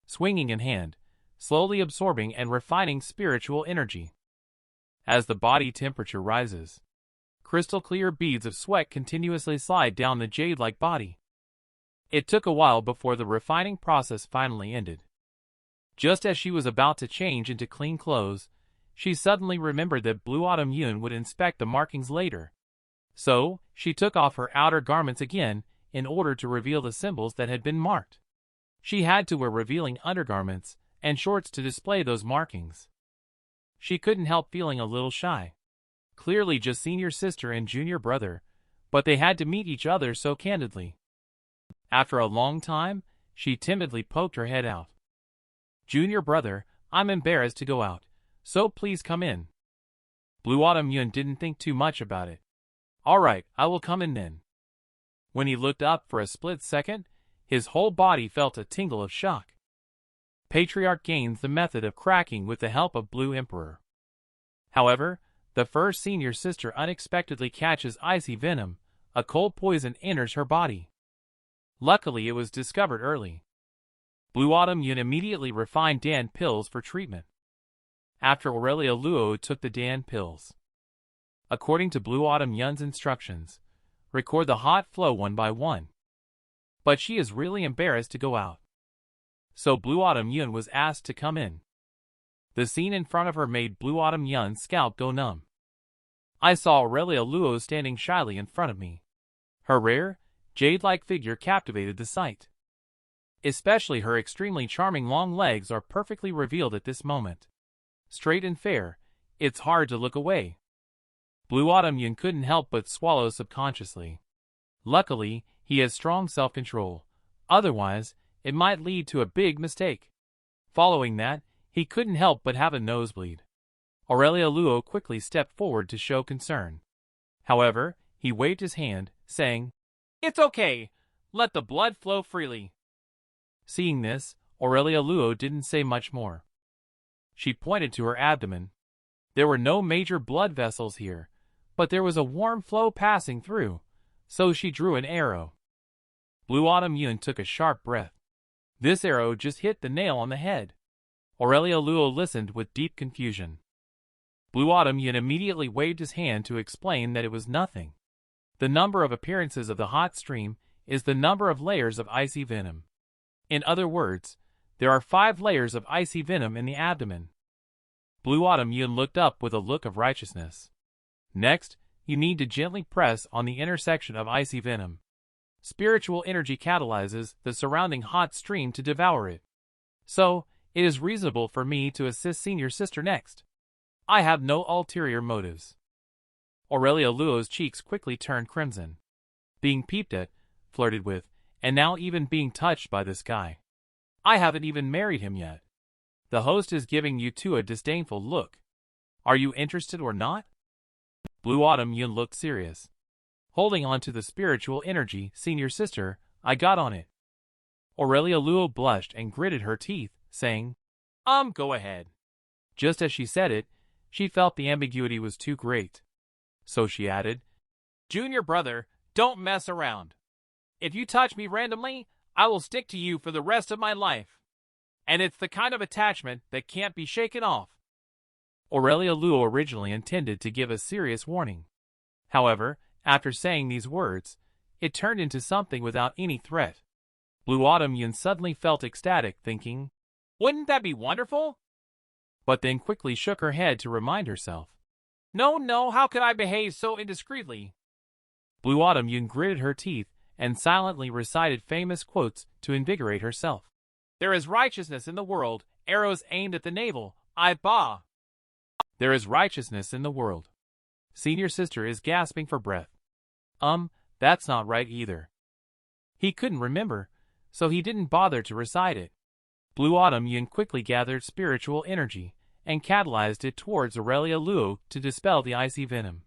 [SPEAKER 1] swinging in hand, slowly absorbing and refining spiritual energy. As the body temperature rises, crystal-clear beads of sweat continuously slide down the jade-like body. It took a while before the refining process finally ended. Just as she was about to change into clean clothes, she suddenly remembered that Blue Autumn Yun would inspect the markings later. So, she took off her outer garments again in order to reveal the symbols that had been marked. She had to wear revealing undergarments and shorts to display those markings. She couldn't help feeling a little shy. Clearly just senior sister and junior brother, but they had to meet each other so candidly. After a long time, she timidly poked her head out. Junior brother, I'm embarrassed to go out, so please come in. Blue Autumn Yun didn't think too much about it. All right, I will come in then. When he looked up for a split second, his whole body felt a tingle of shock. Patriarch gains the method of cracking with the help of Blue Emperor. However, the first senior sister unexpectedly catches icy venom, a cold poison enters her body. Luckily it was discovered early. Blue Autumn Yun immediately refined Dan pills for treatment. After Aurelia Luo took the Dan pills. According to Blue Autumn Yun's instructions, record the hot flow one by one. But she is really embarrassed to go out. So Blue Autumn Yun was asked to come in. The scene in front of her made Blue Autumn Yun's scalp go numb. I saw Aurelia Luo standing shyly in front of me. Her rare, jade-like figure captivated the sight. Especially her extremely charming long legs are perfectly revealed at this moment. Straight and fair, it's hard to look away. Blue Autumn Yun couldn't help but swallow subconsciously. Luckily, he has strong self-control. Otherwise, it might lead to a big mistake. Following that, he couldn't help but have a nosebleed. Aurelia Luo quickly stepped forward to show concern. However, he waved his hand, saying, "It's okay. Let the blood flow freely." Seeing this, Aurelia Luo didn't say much more. She pointed to her abdomen. There were no major blood vessels here, but there was a warm flow passing through, so she drew an arrow. Blue Autumn Yun took a sharp breath. This arrow just hit the nail on the head. Aurelia Luo listened with deep confusion. Blue Autumn Yun immediately waved his hand to explain that it was nothing. The number of appearances of the hot stream is the number of layers of icy venom. In other words, there are 5 layers of icy venom in the abdomen. Blue Autumn Yun looked up with a look of righteousness. Next, you need to gently press on the intersection of icy venom. Spiritual energy catalyzes the surrounding hot stream to devour it. So, it is reasonable for me to assist senior sister next. I have no ulterior motives. Aurelia Luo's cheeks quickly turned crimson. Being peeped at, flirted with, and now even being touched by this guy. I haven't even married him yet. The host is giving you two a disdainful look. Are you interested or not? Blue Autumn Yun looked serious. Holding on to the spiritual energy, senior sister, I got on it. Aurelia Luo blushed and gritted her teeth, saying, go ahead. Just as she said it, she felt the ambiguity was too great. So she added, Junior brother, don't mess around. If you touch me randomly, I will stick to you for the rest of my life. And it's the kind of attachment that can't be shaken off. Aurelia Luo originally intended to give a serious warning. However, after saying these words, it turned into something without any threat. Blue Autumn Yun suddenly felt ecstatic, thinking, "Wouldn't that be wonderful?" But then quickly shook her head to remind herself. No, how could I behave so indiscreetly? Blue Autumn Yun gritted her teeth and silently recited famous quotes to invigorate herself. "There is righteousness in the world, arrows aimed at the navel, I bah." There is righteousness in the world. Senior sister is gasping for breath. That's not right either. He couldn't remember, so he didn't bother to recite it. Blue Autumn Yun quickly gathered spiritual energy and catalyzed it towards Aurelia Luo to dispel the icy venom.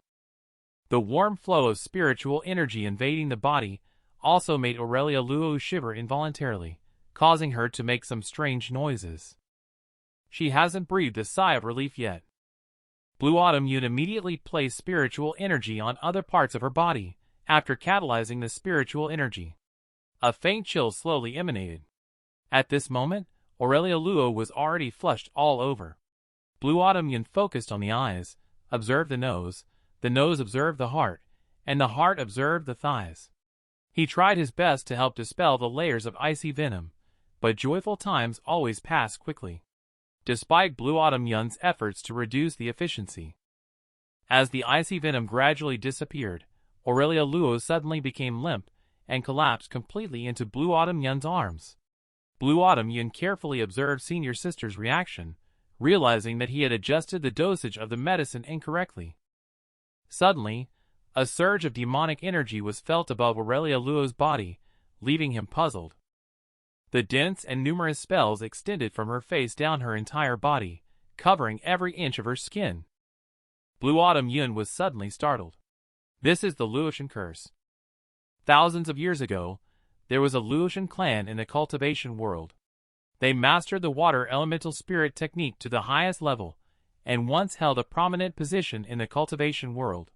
[SPEAKER 1] The warm flow of spiritual energy invading the body also made Aurelia Luo shiver involuntarily, causing her to make some strange noises. She hasn't breathed a sigh of relief yet. Blue Autumn Yun immediately placed spiritual energy on other parts of her body, after catalyzing the spiritual energy. A faint chill slowly emanated. At this moment, Aurelia Luo was already flushed all over. Blue Autumn Yun focused on the eyes, observed the nose observed the heart, and the heart observed the thighs. He tried his best to help dispel the layers of icy venom, but joyful times always pass quickly, despite Blue Autumn Yun's efforts to reduce the efficiency. As the icy venom gradually disappeared, Aurelia Luo suddenly became limp and collapsed completely into Blue Autumn Yun's arms. Blue Autumn Yun carefully observed Senior Sister's reaction, realizing that he had adjusted the dosage of the medicine incorrectly. Suddenly, a surge of demonic energy was felt above Aurelia Luo's body, leaving him puzzled. The dense and numerous spells extended from her face down her entire body, covering every inch of her skin. Blue Autumn Yun was suddenly startled. This is the Luotian curse. Thousands of years ago, there was a Luotian clan in the Cultivation World. They mastered the water elemental spirit technique to the highest level, and once held a prominent position in the Cultivation World.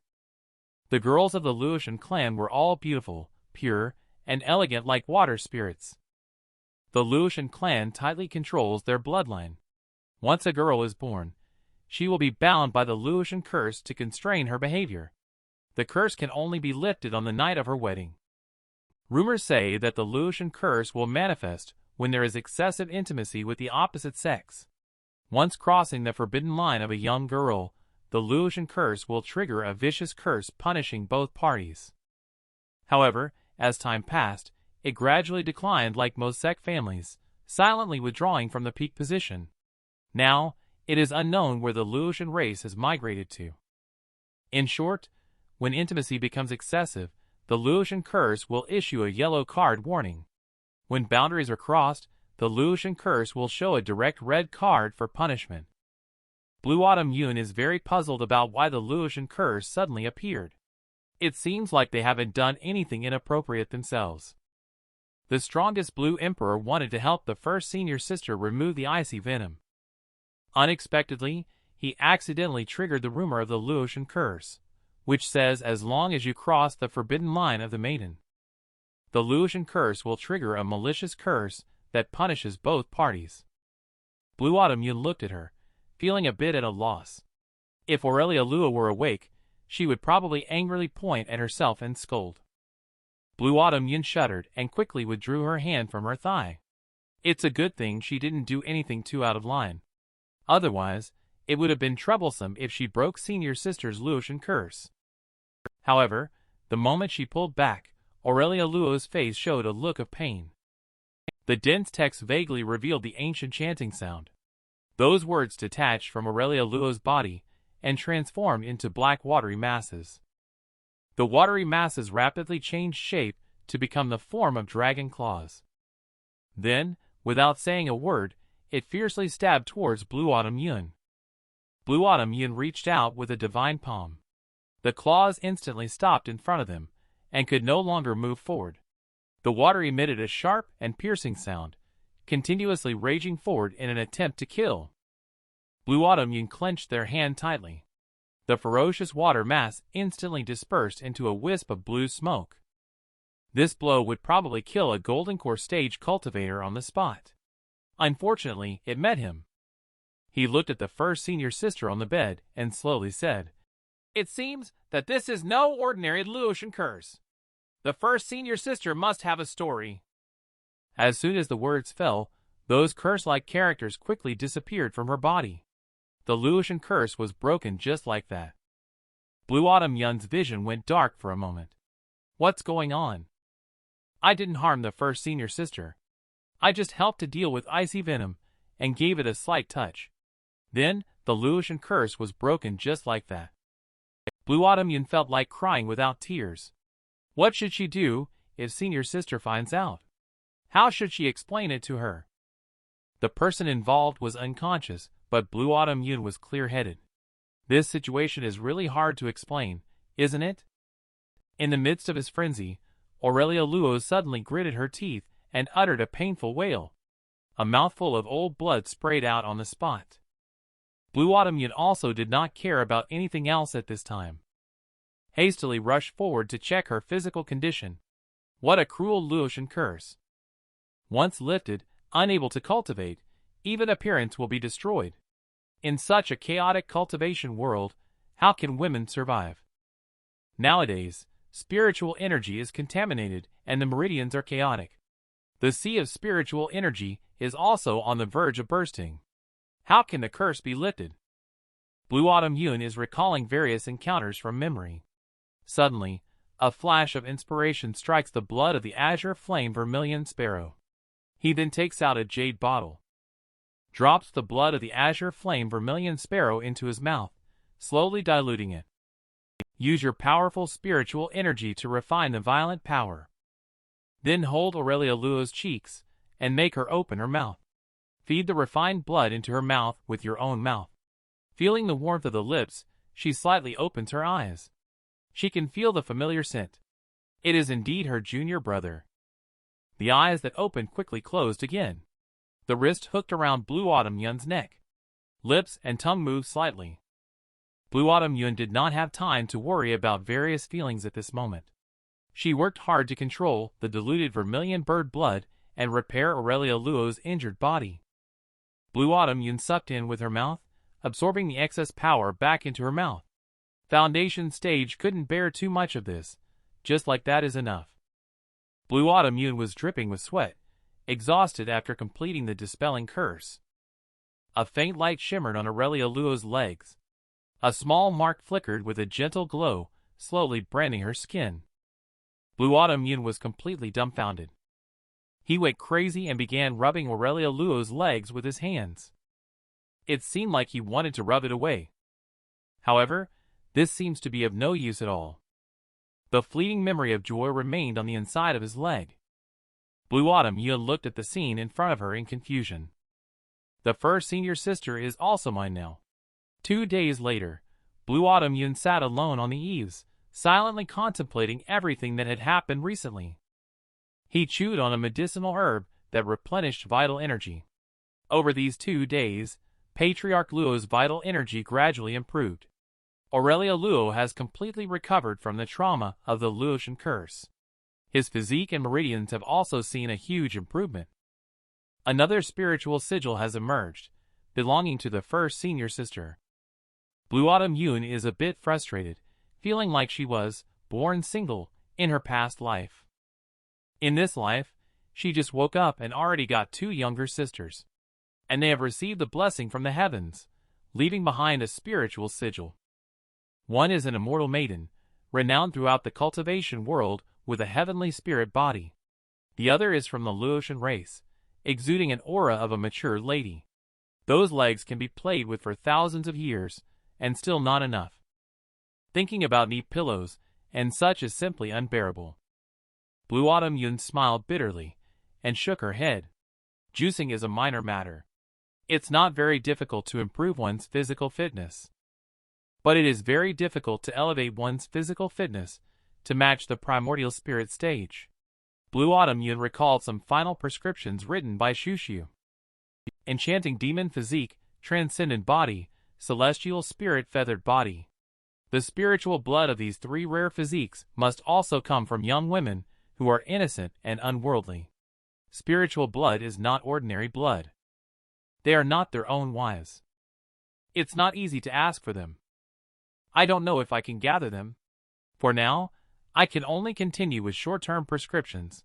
[SPEAKER 1] The girls of the Luotian clan were all beautiful, pure, and elegant like water spirits. The Luotian clan tightly controls their bloodline. Once a girl is born, she will be bound by the Luotian curse to constrain her behavior. The curse can only be lifted on the night of her wedding. Rumors say that the Luotian curse will manifest when there is excessive intimacy with the opposite sex. Once crossing the forbidden line of a young girl, the Luotian curse will trigger a vicious curse punishing both parties. However, as time passed, it gradually declined like most sect families, silently withdrawing from the peak position. Now, it is unknown where the Luotian race has migrated to. In short, when intimacy becomes excessive, the Luotian curse will issue a yellow card warning. When boundaries are crossed, the Luotian curse will show a direct red card for punishment. Blue Autumn Yun is very puzzled about why the Luotian curse suddenly appeared. It seems like they haven't done anything inappropriate themselves. The strongest Blue Emperor wanted to help the first senior sister remove the icy venom. Unexpectedly, he accidentally triggered the rumor of the Luotian curse, which says as long as you cross the forbidden line of the maiden. The Luotian curse will trigger a malicious curse that punishes both parties. Blue Autumn Yun looked at her, feeling a bit at a loss. If Aurelia Luo were awake, she would probably angrily point at herself and scold. Blue Autumn Yun shuddered and quickly withdrew her hand from her thigh. It's a good thing she didn't do anything too out of line. Otherwise, it would have been troublesome if she broke Senior Sister's Luotian curse. However, the moment she pulled back, Aurelia Luo's face showed a look of pain. The dense text vaguely revealed the ancient chanting sound. Those words detached from Aurelia Luo's body and transformed into black watery masses. The watery masses rapidly changed shape to become the form of dragon claws. Then, without saying a word, it fiercely stabbed towards Blue Autumn Yun. Blue Autumn Yun reached out with a divine palm. The claws instantly stopped in front of them, and could no longer move forward. The water emitted a sharp and piercing sound, continuously raging forward in an attempt to kill. Blue Autumn Yun clenched their hand tightly. The ferocious water mass instantly dispersed into a wisp of blue smoke. This blow would probably kill a Golden Core stage cultivator on the spot. Unfortunately, it met him. He looked at the first senior sister on the bed and slowly said, "It seems that this is no ordinary Luotian curse. The first senior sister must have a story. As soon as the words fell, those curse-like characters quickly disappeared from her body. The Luotian curse was broken just like that. Blue Autumn Yun's vision went dark for a moment. What's going on? I didn't harm the first senior sister. I just helped to deal with icy venom and gave it a slight touch. Then, the Luotian curse was broken just like that. Blue Autumn Yun felt like crying without tears. What should she do if senior sister finds out? How should she explain it to her? The person involved was unconscious, but Blue Autumn Yun was clear-headed. This situation is really hard to explain, isn't it? In the midst of his frenzy, Aurelia Luo suddenly gritted her teeth and uttered a painful wail. A mouthful of old blood sprayed out on the spot. Blue Autumn Yun also did not care about anything else at this time. Hastily rushed forward to check her physical condition. What a cruel Luotian curse. Once lifted, unable to cultivate, even appearance will be destroyed. In such a chaotic cultivation world, how can women survive? Nowadays, spiritual energy is contaminated and the meridians are chaotic. The sea of spiritual energy is also on the verge of bursting. How can the curse be lifted? Blue Autumn Yun is recalling various encounters from memory. Suddenly, a flash of inspiration strikes the blood of the azure flame vermilion sparrow. He then takes out a jade bottle, drops the blood of the azure flame vermilion sparrow into his mouth, slowly diluting it. Use your powerful spiritual energy to refine the violent power. Then hold Aurelia Luo's cheeks and make her open her mouth. Feed the refined blood into her mouth with your own mouth. Feeling the warmth of the lips, she slightly opens her eyes. She can feel the familiar scent. It is indeed her junior brother. The eyes that opened quickly closed again. The wrist hooked around Blue Autumn Yun's neck. Lips and tongue moved slightly. Blue Autumn Yun did not have time to worry about various feelings at this moment. She worked hard to control the diluted vermilion bird blood and repair Aurelia Luo's injured body. Blue Autumn Yun sucked in with her mouth, absorbing the excess power back into her mouth. Foundation stage couldn't bear too much of this. Just like that is enough. Blue Autumn Yun was dripping with sweat, exhausted after completing the dispelling curse. A faint light shimmered on Aurelia Luo's legs. A small mark flickered with a gentle glow, slowly branding her skin. Blue Autumn Yun was completely dumbfounded. He went crazy and began rubbing Aurelia Luo's legs with his hands. It seemed like he wanted to rub it away. However, this seems to be of no use at all. The fleeting memory of joy remained on the inside of his leg. Blue Autumn Yun looked at the scene in front of her in confusion. The first senior sister is also mine now. 2 days later, Blue Autumn Yun sat alone on the eaves, silently contemplating everything that had happened recently. He chewed on a medicinal herb that replenished vital energy. Over these 2 days, Patriarch Luo's vital energy gradually improved. Aurelia Luo has completely recovered from the trauma of the Luotian curse. His physique and meridians have also seen a huge improvement. Another spiritual sigil has emerged, belonging to the first senior sister. Blue Autumn Yun is a bit frustrated, feeling like she was born single in her past life. In this life, she just woke up and already got 2 younger sisters. And they have received the blessing from the heavens, leaving behind a spiritual sigil. One is an immortal maiden, renowned throughout the cultivation world with a heavenly spirit body. The other is from the Luotian race, exuding an aura of a mature lady. Those legs can be played with for thousands of years, and still not enough. Thinking about neat pillows and such is simply unbearable. Blue Autumn Yun smiled bitterly and shook her head. Juicing is a minor matter. It's not very difficult to improve one's physical fitness. But it is very difficult to elevate one's physical fitness to match the primordial spirit stage. Blue Autumn Yun recalled some final prescriptions written by Shushu. Enchanting demon physique, transcendent body, celestial spirit feathered body. The spiritual blood of these 3 rare physiques must also come from young women who are innocent and unworldly. Spiritual blood is not ordinary blood. They are not their own wives. It's not easy to ask for them. I don't know if I can gather them. For now, I can only continue with short-term prescriptions.